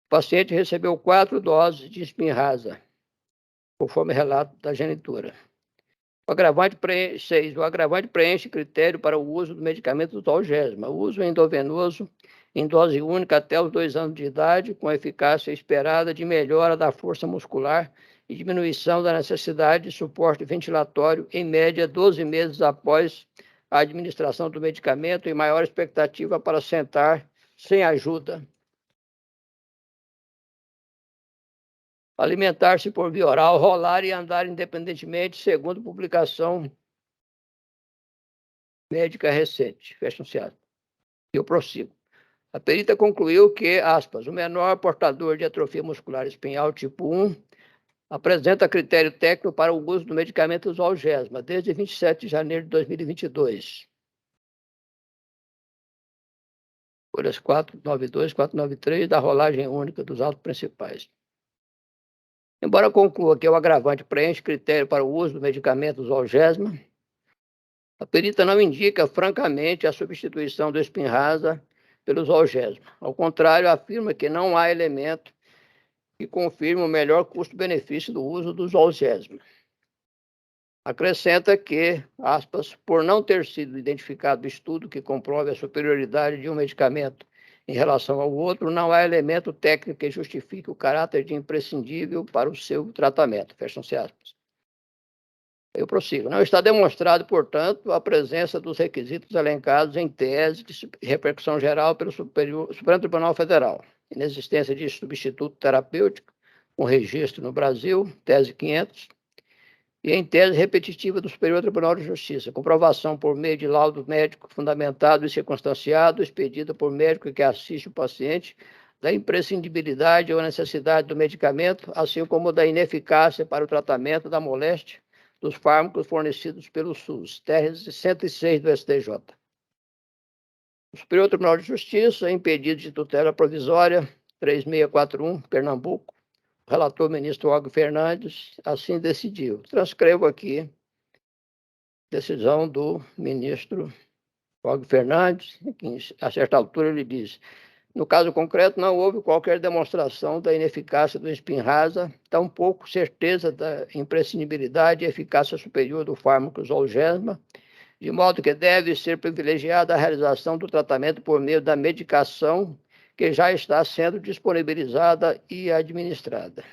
paciente recebeu 4 doses de Spinraza, conforme relato da genitora. O agravante preenche critério para o uso do medicamento Zolgensma. O uso endovenoso em dose única até os 2 anos de idade, com eficácia esperada de melhora da força muscular e diminuição da necessidade de suporte ventilatório, em média 12 meses após a administração do medicamento, e maior expectativa para sentar sem ajuda. Alimentar-se por via oral, rolar e andar independentemente, segundo publicação médica recente. Fecham-se aspas. Eu prossigo. A perita concluiu que, aspas, o menor portador de atrofia muscular espinhal tipo 1 apresenta critério técnico para o uso do medicamento Zolgensma desde 27 de janeiro de 2022. Folhas 492 e 493 da rolagem única dos autos principais. Embora conclua que o agravante preenche critério para o uso do medicamento Zolgensma, a perita não indica francamente a substituição do Spinraza pelo Zolgensma. Ao contrário, afirma que não há elemento que confirme o melhor custo-benefício do uso do Zolgensma. Acrescenta que, aspas, por não ter sido identificado estudo que comprove a superioridade de um medicamento em relação ao outro, não há elemento técnico que justifique o caráter de imprescindível para o seu tratamento. Fecham-se aspas. Eu prossigo. Não está demonstrado, portanto, a presença dos requisitos elencados em tese de repercussão geral pelo Supremo Tribunal Federal. Inexistência de substituto terapêutico com registro no Brasil, tese 500, e em tese repetitiva do Superior Tribunal de Justiça, comprovação por meio de laudo médico fundamentado e circunstanciado, expedida por médico que assiste o paciente, da imprescindibilidade ou necessidade do medicamento, assim como da ineficácia para o tratamento da moléstia dos fármacos fornecidos pelo SUS, tese 106 do STJ. O Superior Tribunal de Justiça, em pedido de tutela provisória 3641, Pernambuco, o relator ministro Og Fernandes assim decidiu. Transcrevo aqui decisão do ministro Og Fernandes, que a certa altura ele diz: no caso concreto, não houve qualquer demonstração da ineficácia do Spinraza, tampouco certeza da imprescindibilidade e eficácia superior do fármaco Zolgensma, de modo que deve ser privilegiada a realização do tratamento por meio da medicação que já está sendo disponibilizada e administrada.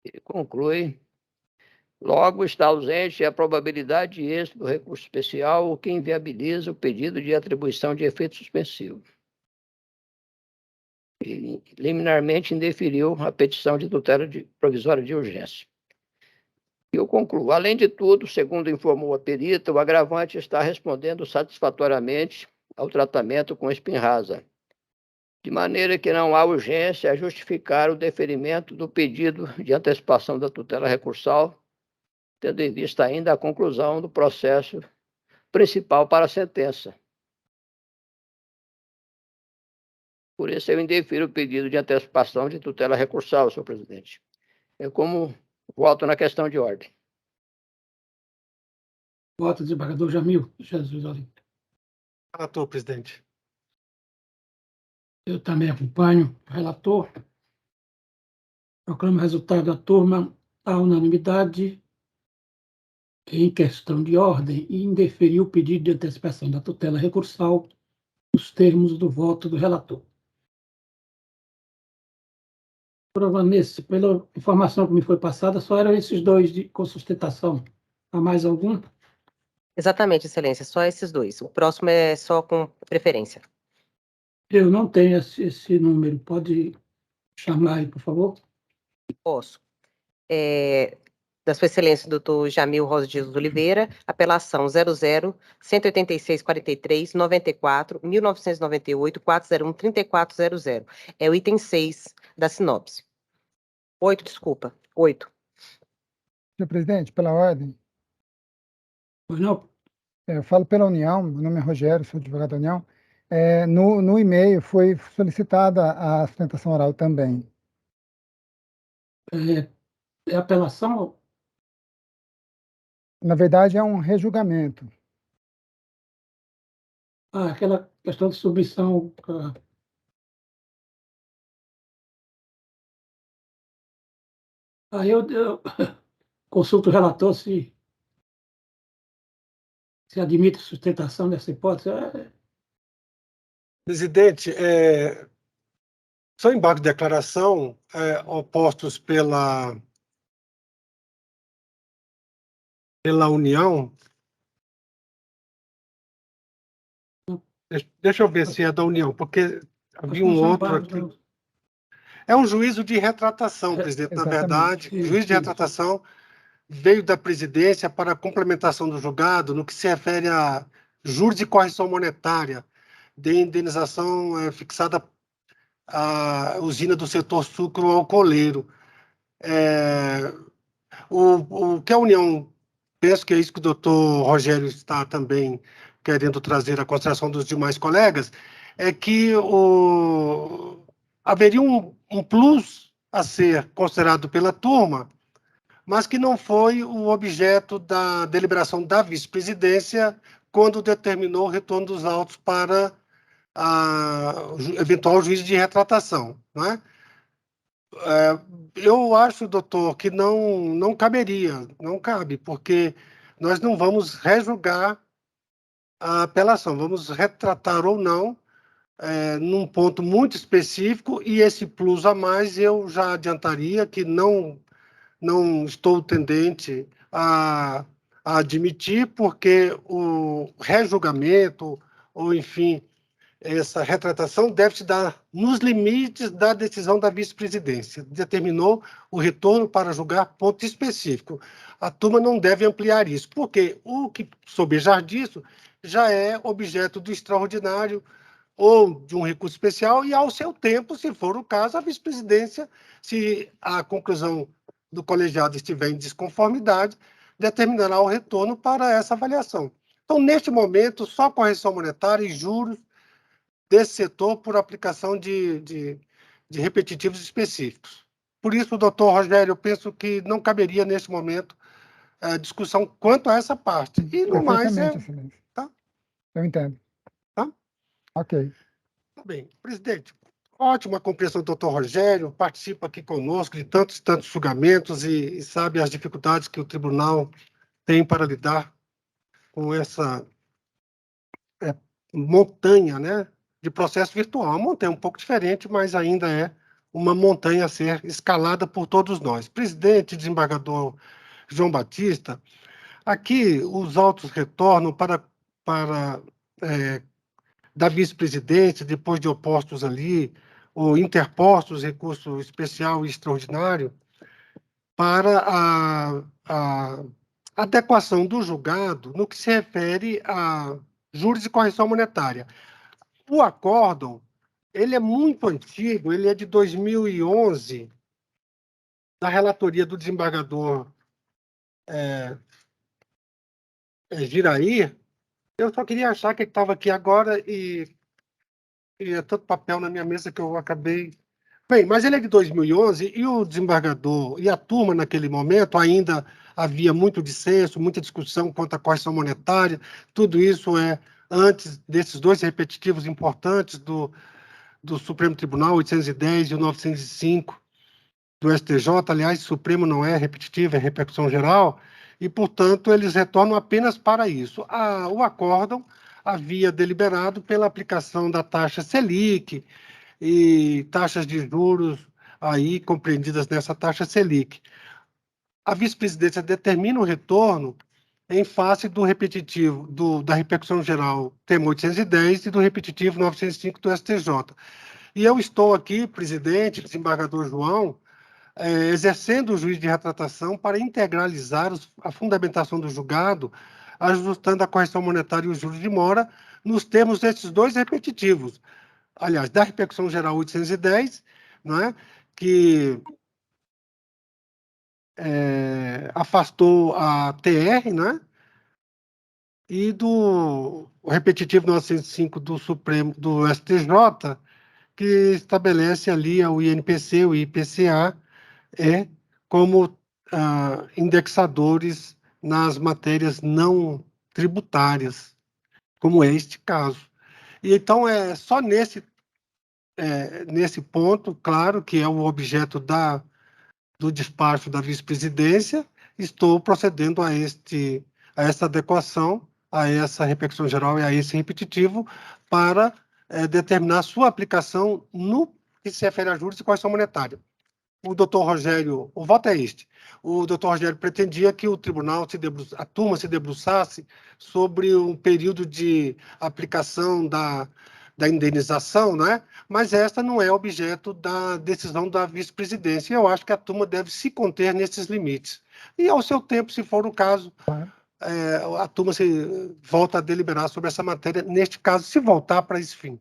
Ele conclui: logo está ausente a probabilidade de êxito do recurso especial, o que inviabiliza o pedido de atribuição de efeito suspensivo. Ele liminarmente indeferiu a petição de tutela provisória de urgência. Eu concluo. Além de tudo, segundo informou a perita, o agravante está respondendo satisfatoriamente ao tratamento com Spinraza, de maneira que não há urgência a justificar o deferimento do pedido de antecipação da tutela recursal tendo em vista ainda a conclusão do processo principal para a sentença. Por isso, eu indefiro o pedido de antecipação de tutela recursal, senhor presidente. É como voto na questão de ordem. Voto, desembargador Jamil Jesus Oliveira. Relator, presidente. Eu também acompanho o relator. Proclamo o resultado da turma à unanimidade em questão de ordem e indeferiu o pedido de antecipação da tutela recursal nos termos do voto do relator. Doutora Vanessa, pela informação que me foi passada, só eram esses dois com sustentação. Há mais algum? Exatamente, excelência, só esses dois. O próximo é só com preferência. Eu não tenho esse número. Pode chamar aí, por favor? Posso. Da sua excelência, doutor Jamil Rosa de Jesus Oliveira, apelação 00-186-43-94-1998-401-3400. É o item 6 da sinopse. 8, desculpa. 8. Senhor presidente, pela ordem, Pois não? eu falo pela União, meu nome é Rogério, sou advogado da União. No e-mail foi solicitada a sustentação oral também. É apelação? Na verdade, é um rejulgamento. Aquela questão de submissão. Aí eu consulto o relator se admite sustentação dessa hipótese. Presidente, são embargos de declaração opostos pela União. Deixa eu ver se é da União, porque havia um outro aqui. É um juízo de retratação, presidente, na verdade. O juízo de retratação veio da presidência para a complementação do julgado no que se refere a juros de correção monetária de indenização fixada à usina do setor sucro-alcooleiro. O que a União, penso que é isso que o doutor Rogério está também querendo trazer à consideração dos demais colegas, é que haveria um plus a ser considerado pela turma, mas que não foi o objeto da deliberação da vice-presidência quando determinou o retorno dos autos para eventual juízo de retratação, não é? Eu acho, doutor, que não caberia, não cabe, porque nós não vamos rejulgar a apelação, vamos retratar ou não num ponto muito específico, e esse plus a mais eu já adiantaria que não estou tendente a admitir, porque o rejulgamento, ou enfim, essa retratação deve se dar nos limites da decisão da vice-presidência. Determinou o retorno para julgar ponto específico. A turma não deve ampliar isso, porque o que sobejar disso já é objeto do extraordinário ou de um recurso especial, e ao seu tempo, se for o caso, a vice-presidência, se a conclusão do colegiado estiver em desconformidade, determinará o retorno para essa avaliação. Então, neste momento, só correção monetária e juros desse setor por aplicação de repetitivos específicos. Por isso, doutor Rogério, eu penso que não caberia, neste momento, discussão quanto a essa parte. E, no mais, Excelência. Tá? Eu entendo. Tá? Ok. Bem, presidente, ótima compreensão do doutor Rogério, participa aqui conosco de tantos e tantos julgamentos e sabe as dificuldades que o tribunal tem para lidar com essa montanha, né, de processo virtual. Uma montanha um pouco diferente, mas ainda é uma montanha a ser escalada por todos nós. Presidente, desembargador João Batista, aqui os autos retornam para da vice-presidência, depois de opostos ali, ou interpostos recurso especial e extraordinário, para a adequação do julgado no que se refere a juros de correção monetária. O acórdão, ele é muito antigo, ele é de 2011, da relatoria do desembargador Giraí, eu só queria achar que ele estava aqui agora e é tanto papel na minha mesa que eu acabei... Bem, mas ele é de 2011 e o desembargador e a turma naquele momento ainda havia muito dissenso, muita discussão quanto à correção monetária, tudo isso é antes desses dois repetitivos importantes do Supremo Tribunal, 810 e o 905 do STJ, aliás, Supremo não é repetitivo, é repercussão geral, e, portanto, eles retornam apenas para isso. O acórdão havia deliberado pela aplicação da taxa Selic e taxas de juros aí compreendidas nessa taxa Selic. A vice-presidência determina o retorno em face do repetitivo, da repercussão geral tema 810 e do repetitivo 905 do STJ. E eu estou aqui, presidente, desembargador João, exercendo o juízo de retratação para integralizar a fundamentação do julgado, ajustando a correção monetária e os juros de mora nos termos desses dois repetitivos. Aliás, da repercussão geral 810, não é? Que afastou a TR, né? E do repetitivo 905 do Supremo, do STJ, que estabelece ali o INPC, o IPCA, como indexadores nas matérias não tributárias, como é este caso. E então é só nesse ponto, claro, que é o objeto do despacho da vice-presidência, estou procedendo a essa adequação, a essa repercussão geral e a esse repetitivo, para determinar sua aplicação no que se refere a juros e correção monetária. O doutor Rogério, o voto é este, o doutor Rogério pretendia que o tribunal, a turma se debruçasse sobre um período de aplicação da indenização, né? Mas esta não é objeto da decisão da vice-presidência. Eu acho que a turma deve se conter nesses limites. E, ao seu tempo, se for o caso, a turma volta a deliberar sobre essa matéria, neste caso, se voltar para esse fim.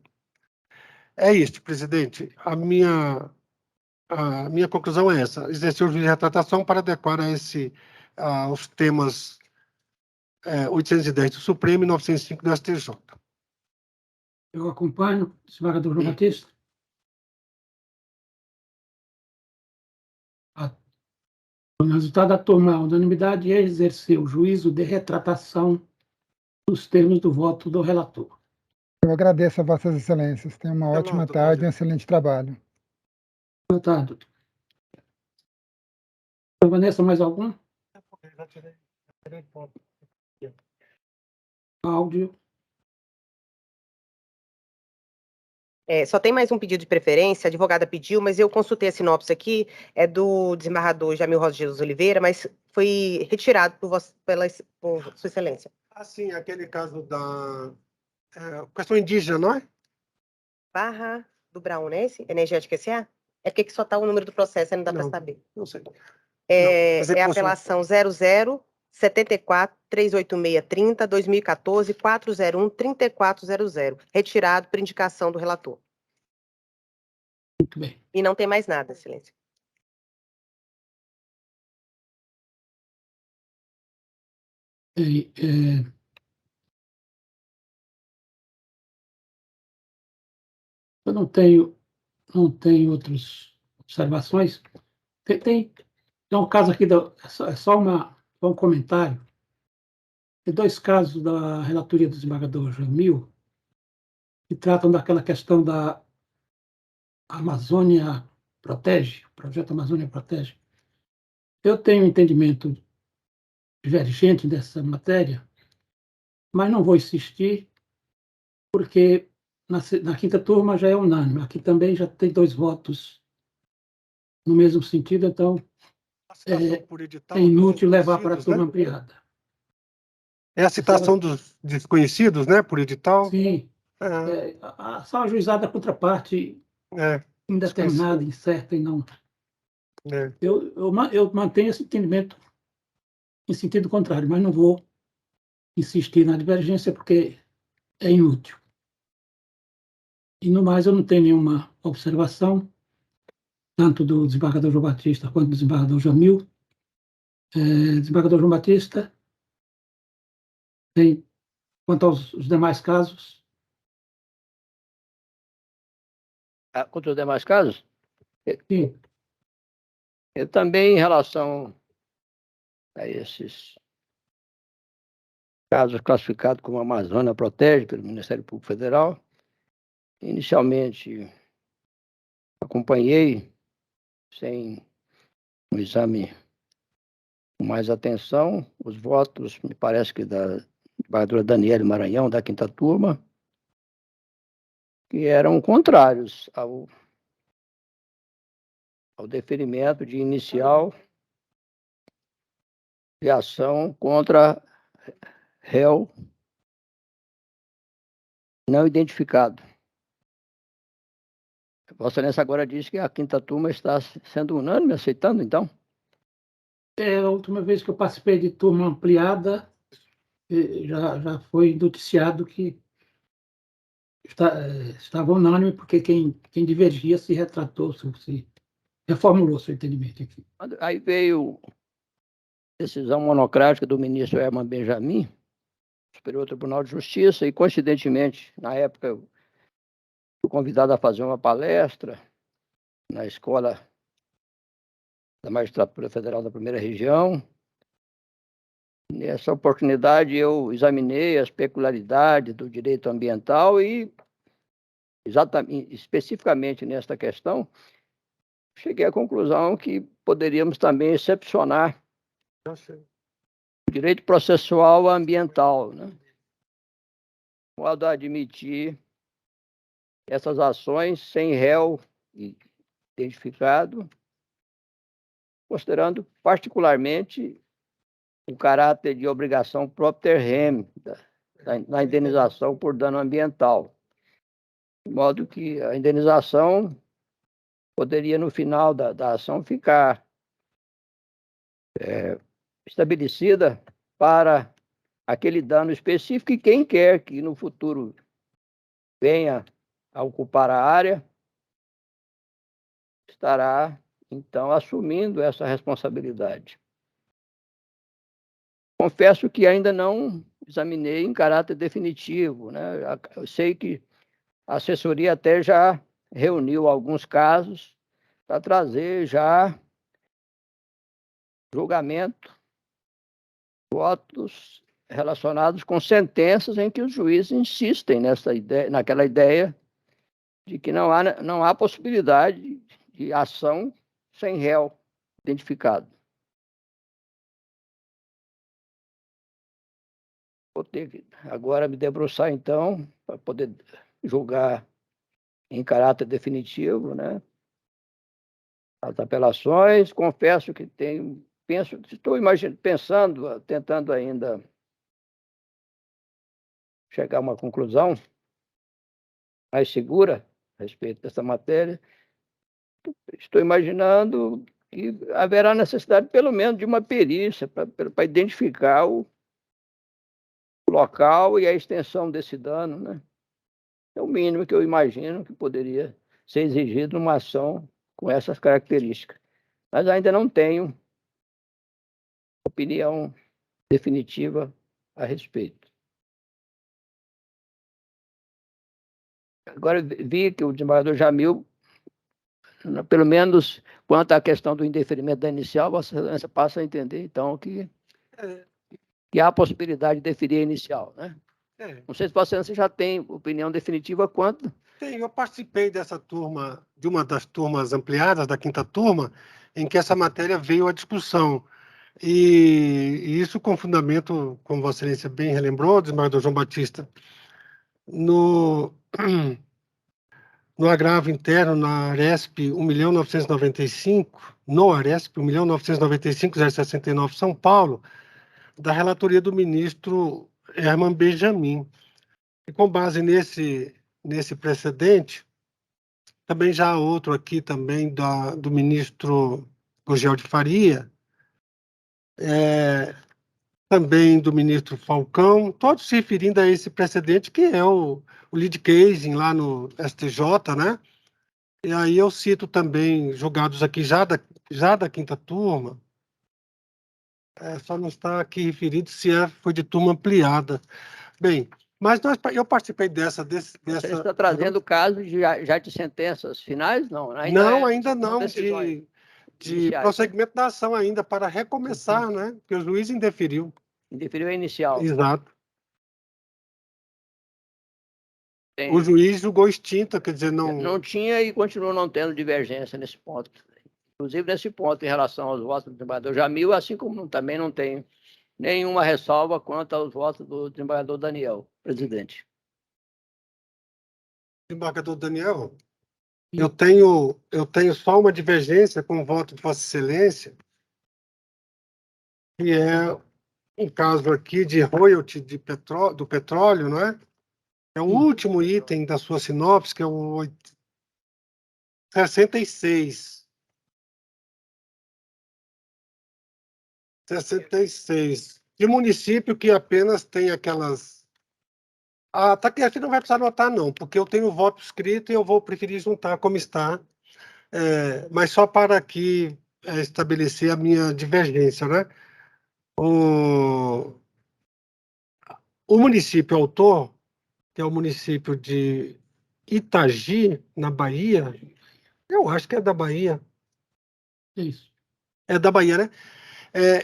É isso, presidente. A minha conclusão é essa: exercer o juízo de retratação para adequar aos temas 810 do Supremo e 905 do STJ. Eu acompanho, desembargador João Batista. O resultado da turma, a unanimidade é exercer o juízo de retratação nos termos do voto do relator. Eu agradeço a Vossas Excelências. Tenham uma ótima tarde e um excelente trabalho. Boa tarde, doutor. Vanessa, mais algum? Já tirei ponto. Áudio. Só tem mais um pedido de preferência, a advogada pediu, mas eu consultei a sinopse aqui, é do desembargador Jamil Rosa de Jesus Oliveira, mas foi retirado por Sua Excelência. Sim, aquele caso da questão indígena, não é? Barra do Brown, né? Energética SA? É porque só está o número do processo, não dá para saber. Não sei. É a apelação 00-74-38630, 2014, 401-3400, retirado por indicação do relator. Muito bem. E não tem mais nada, Excelência. Eu não tenho outras observações. Tem um caso aqui, é só um comentário. Tem dois casos da relatoria do desembargador Jamil que tratam daquela questão da Amazônia Protege, o projeto Amazônia Protege. Eu tenho um entendimento divergente dessa matéria, mas não vou insistir, porque na quinta turma já é unânime. Aqui também já tem 2 votos no mesmo sentido, então é inútil levar para a turma ampliada. É a citação dos desconhecidos, né, por edital? Sim. Só ajuizada a contraparte indeterminada, incerta e não... Eu mantenho esse entendimento em sentido contrário, mas não vou insistir na divergência porque é inútil. E, no mais, eu não tenho nenhuma observação, tanto do desembargador João Batista quanto do desembargador Jamil. Desembargador João Batista, tem, quanto aos os demais casos, Quanto aos demais casos, sim, eu também, em relação a esses casos classificados como Amazônia Protege pelo Ministério Público Federal, inicialmente acompanhei sem um exame com mais atenção os votos, me parece que da desembargadora Daniele Maranhão, da 5ª turma, que eram contrários ao deferimento de inicial de ação contra réu não identificado. Vossa Excelência agora diz que a 5ª turma está sendo unânime, aceitando, então? a última vez que eu participei de turma ampliada, já foi noticiado que estava unânime, porque quem divergia se retratou, se reformulou seu entendimento. Enfim. Aí veio decisão monocrática do ministro Herman Benjamin, Superior Tribunal de Justiça, e, coincidentemente, na época, eu fui convidado a fazer uma palestra na Escola da Magistratura Federal da Primeira Região. Nessa oportunidade, eu examinei as peculiaridades do direito ambiental e, especificamente nesta questão, cheguei à conclusão que poderíamos também excepcionar o direito processual ambiental, né? Modo a admitir essas ações sem réu identificado, considerando particularmente o caráter de obrigação propter rem da indenização por dano ambiental, de modo que a indenização poderia, no final da ação, ficar estabelecida para aquele dano específico, e quem quer que no futuro venha a ocupar a área estará, então, assumindo essa responsabilidade. Confesso que ainda não examinei em caráter definitivo, né? Eu sei que a assessoria até já reuniu alguns casos para trazer já julgamento, votos relacionados com sentenças em que os juízes insistem naquela ideia de que não há possibilidade de ação sem réu identificado. Vou ter que agora me debruçar, então, para poder julgar em caráter definitivo, né, as apelações. Confesso que estou pensando, tentando ainda chegar a uma conclusão mais segura a respeito dessa matéria. Estou imaginando que haverá necessidade, pelo menos, de uma perícia para identificar o local e a extensão desse dano, né? É o mínimo que eu imagino que poderia ser exigido numa ação com essas características. Mas ainda não tenho opinião definitiva a respeito. Agora, vi que o desembargador Jamil, pelo menos quanto à questão do indeferimento da inicial, Vossa Excelência passa a entender, então, que há a possibilidade de deferir a inicial, né? Não sei se Vossa Excelência já tem opinião definitiva quanto... Eu participei dessa turma, de uma das turmas ampliadas, da 5ª turma, em que essa matéria veio à discussão. E isso com fundamento, como Vossa Excelência bem relembrou, desembargador João Batista, no agravo interno na Aresp 1.995, no Aresp 1.995.069 São Paulo, da relatoria do ministro Herman Benjamin. E com base nesse precedente, também já há outro aqui também do ministro Gurgel de Faria, também do ministro Falcão, todos se referindo a esse precedente que é o lead casing lá no STJ, né? E aí eu cito também julgados aqui já da 5ª turma, Só não está aqui referido se foi de turma ampliada. Bem, mas eu participei dessa... Você está trazendo casos já de sentenças finais? Não, Não, ainda não, decisões de iniciais. prosseguimento da ação ainda, para recomeçar, né? Porque o juiz indeferiu. Indeferiu a inicial. Exato. Tem- O juiz julgou extinta, quer dizer, Não tinha e continua não tendo divergência nesse ponto. Inclusive nesse ponto, em relação aos votos do desembargador Jamil, assim como também não tem nenhuma ressalva quanto aos votos do desembargador Daniel, presidente. Desembargador Daniel, eu tenho só uma divergência com o voto de Vossa Excelência, que é um caso aqui de royalty do petróleo, não é? É o último item da sua sinopse, que é o 66. 66. De município que apenas tem aquelas... tá que aqui não vai precisar anotar, não, porque eu tenho o voto escrito e eu vou preferir juntar como está, mas só para aqui estabelecer a minha divergência, né? O município autor, que é o município de Itagi, na Bahia, eu acho que é da Bahia. Isso. É da Bahia, né?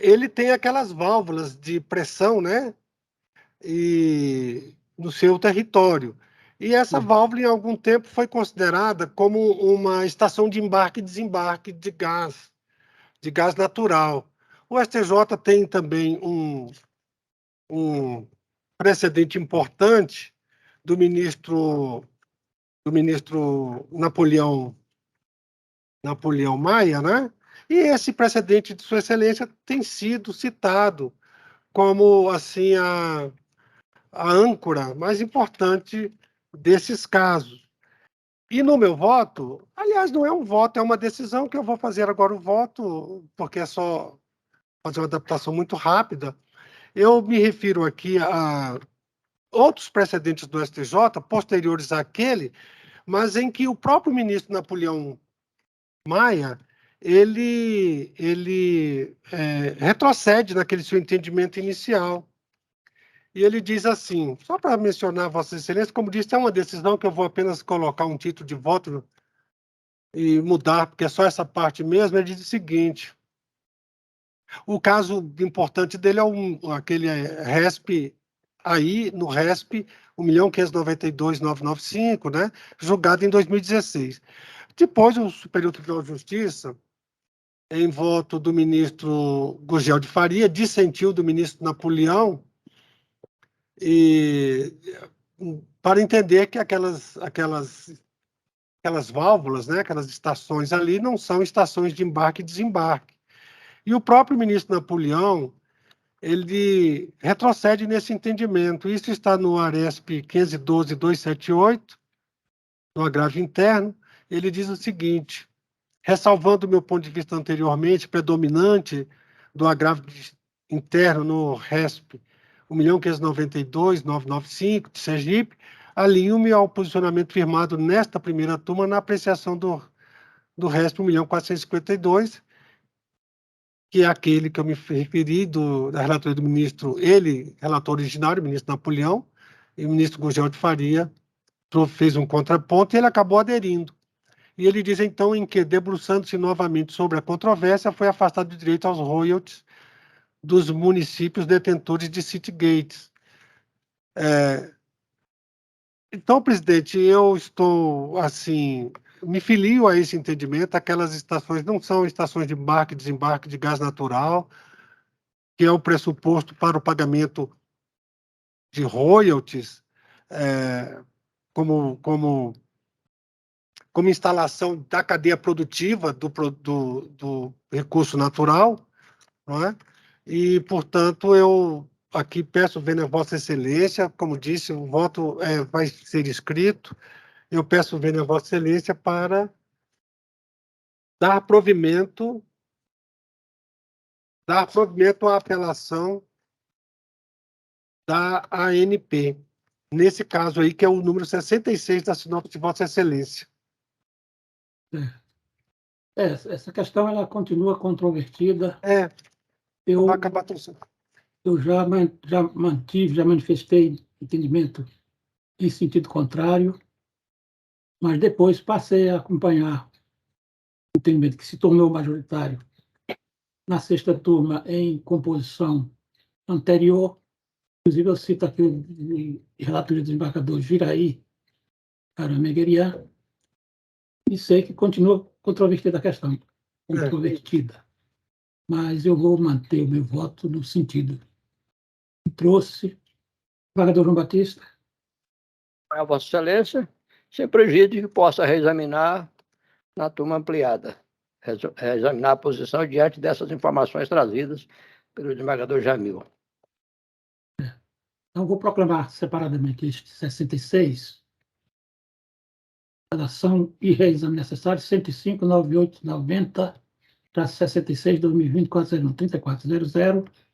Ele tem aquelas válvulas de pressão, né? E no seu território. E essa válvula, em algum tempo, foi considerada como uma estação de embarque e desembarque de gás natural. O STJ tem também um precedente importante do ministro Napoleão Maia, né? E esse precedente de Sua Excelência tem sido citado como assim a âncora mais importante desses casos. E no meu voto, aliás, não é um voto, é uma decisão que eu vou fazer agora o voto, porque é só fazer uma adaptação muito rápida. Eu me refiro aqui a outros precedentes do STJ, posteriores àquele, mas em que o próprio ministro Napoleão Maia, ele retrocede naquele seu entendimento inicial. E ele diz assim, só para mencionar Vossa Excelência, como disse, é uma decisão que eu vou apenas colocar um título de voto e mudar, porque é só essa parte mesmo. Ele diz o seguinte: o caso importante dele é aquele RESP, aí no RESP 1.592.995, né, julgado em 2016. Depois, o Superior Tribunal de Justiça, em voto do ministro Gurgel de Faria, dissentiu do ministro Napoleão, e para entender que aquelas válvulas, né, aquelas estações ali, não são estações de embarque e desembarque. E o próprio ministro Napoleão, ele retrocede nesse entendimento. Isso está no ARESP 512.278, no agravo interno. Ele diz o seguinte: ressalvando o meu ponto de vista anteriormente, predominante do agravo interno no RESP 1.592.995, de Sergipe, alinho-me ao posicionamento firmado nesta primeira turma na apreciação do RESP 1.452, que é aquele que eu me referi, da relatoria do ministro, ele, relator originário, o ministro Napoleão, e o ministro Gurgel de Faria fez um contraponto e ele acabou aderindo. E ele diz, então, em que, debruçando-se novamente sobre a controvérsia, foi afastado do direito aos royalties dos municípios detentores de city gates. Então, presidente, eu estou, assim, me filio a esse entendimento. Aquelas estações não são estações de embarque e desembarque de gás natural, que é o pressuposto para o pagamento de royalties, como instalação da cadeia produtiva do recurso natural, não é? E, portanto, eu aqui peço, vendo a Vossa Excelência, como disse, o voto vai ser escrito, eu peço, vendo a Vossa Excelência, para dar provimento à apelação da ANP, nesse caso aí, que é o número 66 da sinopse de Vossa Excelência. Essa questão ela continua controvertida. Eu, Vai acabar tudo. eu já manifestei entendimento em sentido contrário, mas depois passei a acompanhar o entendimento que se tornou majoritário na sexta turma em composição anterior. Inclusive, eu cito aqui o relatório do desembargador Jiraí Arameguerian, e sei que continua controvertida a questão, controvertida. Mas eu vou manter o meu voto no sentido que trouxe o desembargador João Batista. A Vossa Excelência, sem prejuízo de que possa reexaminar na turma ampliada, reexaminar a posição diante dessas informações trazidas pelo desembargador Jamil. Então, vou proclamar separadamente este 66, redação e reexame necessário, 105, 98, 90, para 66, 2020, 401, 3400.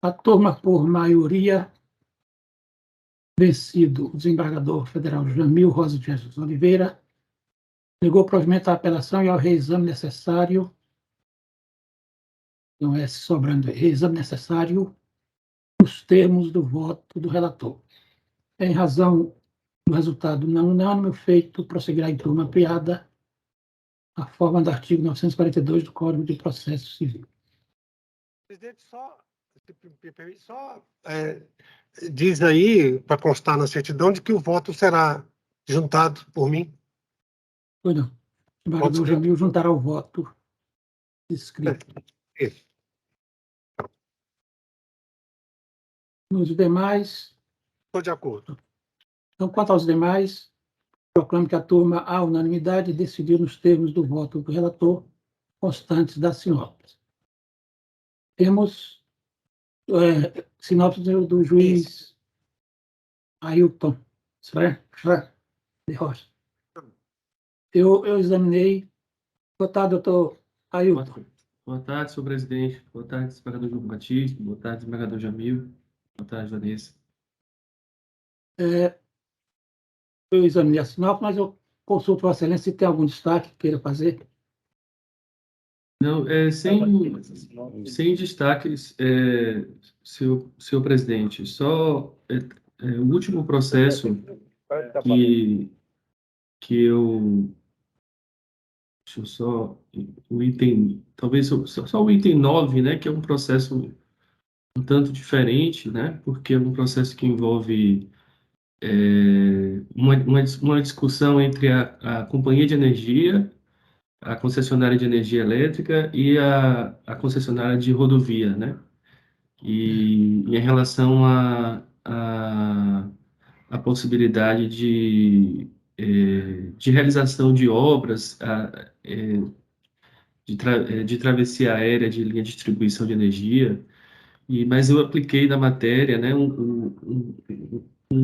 A turma, por maioria, vencido o desembargador federal Jamil Rosa de Jesus Oliveira, negou provimento à apelação e ao reexame necessário, não é sobrando, reexame necessário, nos termos do voto do relator. Em razão do resultado não unânime, o feito prosseguirá em turma ampliada, a forma do artigo 942 do Código de Processo Civil. Presidente, diz aí, para constar na certidão, de que o voto será juntado por mim. Pois não. O desembargador Jamil juntará o voto escrito. Isso. Nos demais, Estou de acordo. então, quanto aos demais, proclamo que a turma, à unanimidade, decidiu nos termos do voto do relator, constantes da sinopse. Temos sinopse do juiz Ailton de Rocha. Eu examinei. Boa tarde, doutor Ailton. Boa tarde, senhor presidente. Boa tarde, desembargador João Batista. Boa tarde, desembargador Jamil. Boa tarde, Vanessa. Eu examinei a sinopse, mas eu consulto Vossa Excelência se tem algum destaque que queira fazer. Não, sem destaques, senhor presidente. Só o último processo que eu... Deixa eu só... O item... Talvez só o item 9, né? Que é um processo um tanto diferente, né? Porque é um processo que envolve uma discussão entre a companhia de energia, a concessionária de energia elétrica e a concessionária de rodovia, né? E em relação à possibilidade de realização de obras, de travessia aérea de linha de distribuição de energia, mas eu apliquei na matéria, né, um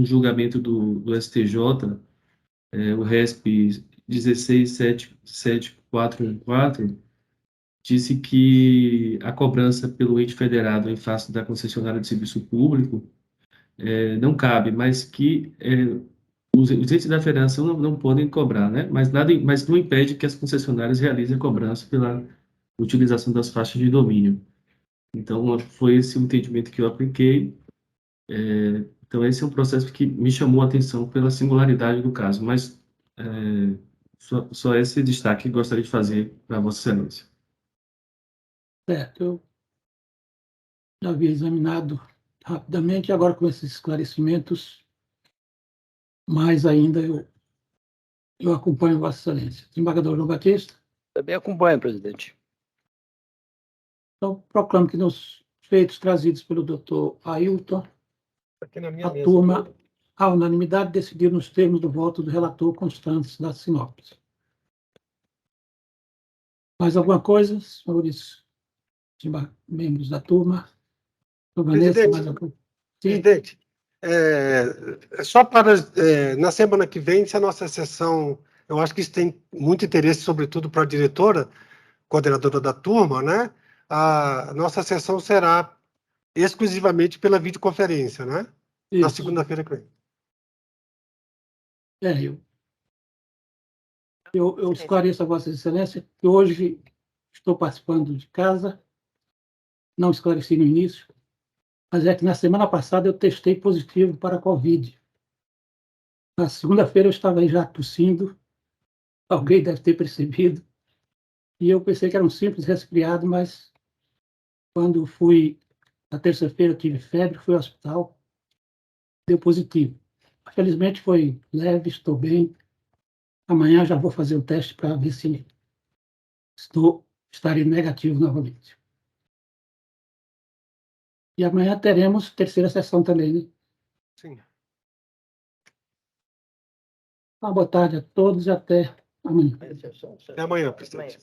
julgamento do STJ, o RESP 16.71414, disse que a cobrança pelo ente federado em face da concessionária de serviço público não cabe, mas que os entes da federação não podem cobrar, né? Mas não impede que as concessionárias realizem a cobrança pela utilização das faixas de domínio. Então, foi esse o entendimento que eu apliquei. Então, esse é um processo que me chamou a atenção pela singularidade do caso, mas só esse destaque que gostaria de fazer para Vossa Excelência. Certo, eu já havia examinado rapidamente, agora com esses esclarecimentos, mais ainda eu acompanho Vossa Excelência. Desembargador João Batista. Também acompanho, presidente. Então, proclamo que nos feitos trazidos pelo doutor Ailton, a turma, à unanimidade, decidiu nos termos do voto do relator constantes da sinopse. Mais alguma coisa, senhores membros da turma? Presidente, mais alguma... presidente, só para na semana que vem, se a nossa sessão, eu acho que isso tem muito interesse, sobretudo para a diretora, coordenadora da turma, né? A nossa sessão será exclusivamente pela videoconferência, né? Isso. Na segunda-feira que vem. Eu esclareço a Vossa Excelência que hoje estou participando de casa não esclareci no início, mas é que na semana passada eu testei positivo para a Covid. Na segunda-feira eu estava aí já tossindo, alguém deve ter percebido, e eu pensei que era um simples resfriado, mas quando fui, na terça-feira eu tive febre, fui ao hospital, deu positivo. Felizmente foi leve, estou bem. Amanhã já vou fazer o teste para ver se estarei negativo novamente. E amanhã teremos terceira sessão também, né? Sim. Uma boa tarde a todos e até amanhã. Até amanhã, presidente.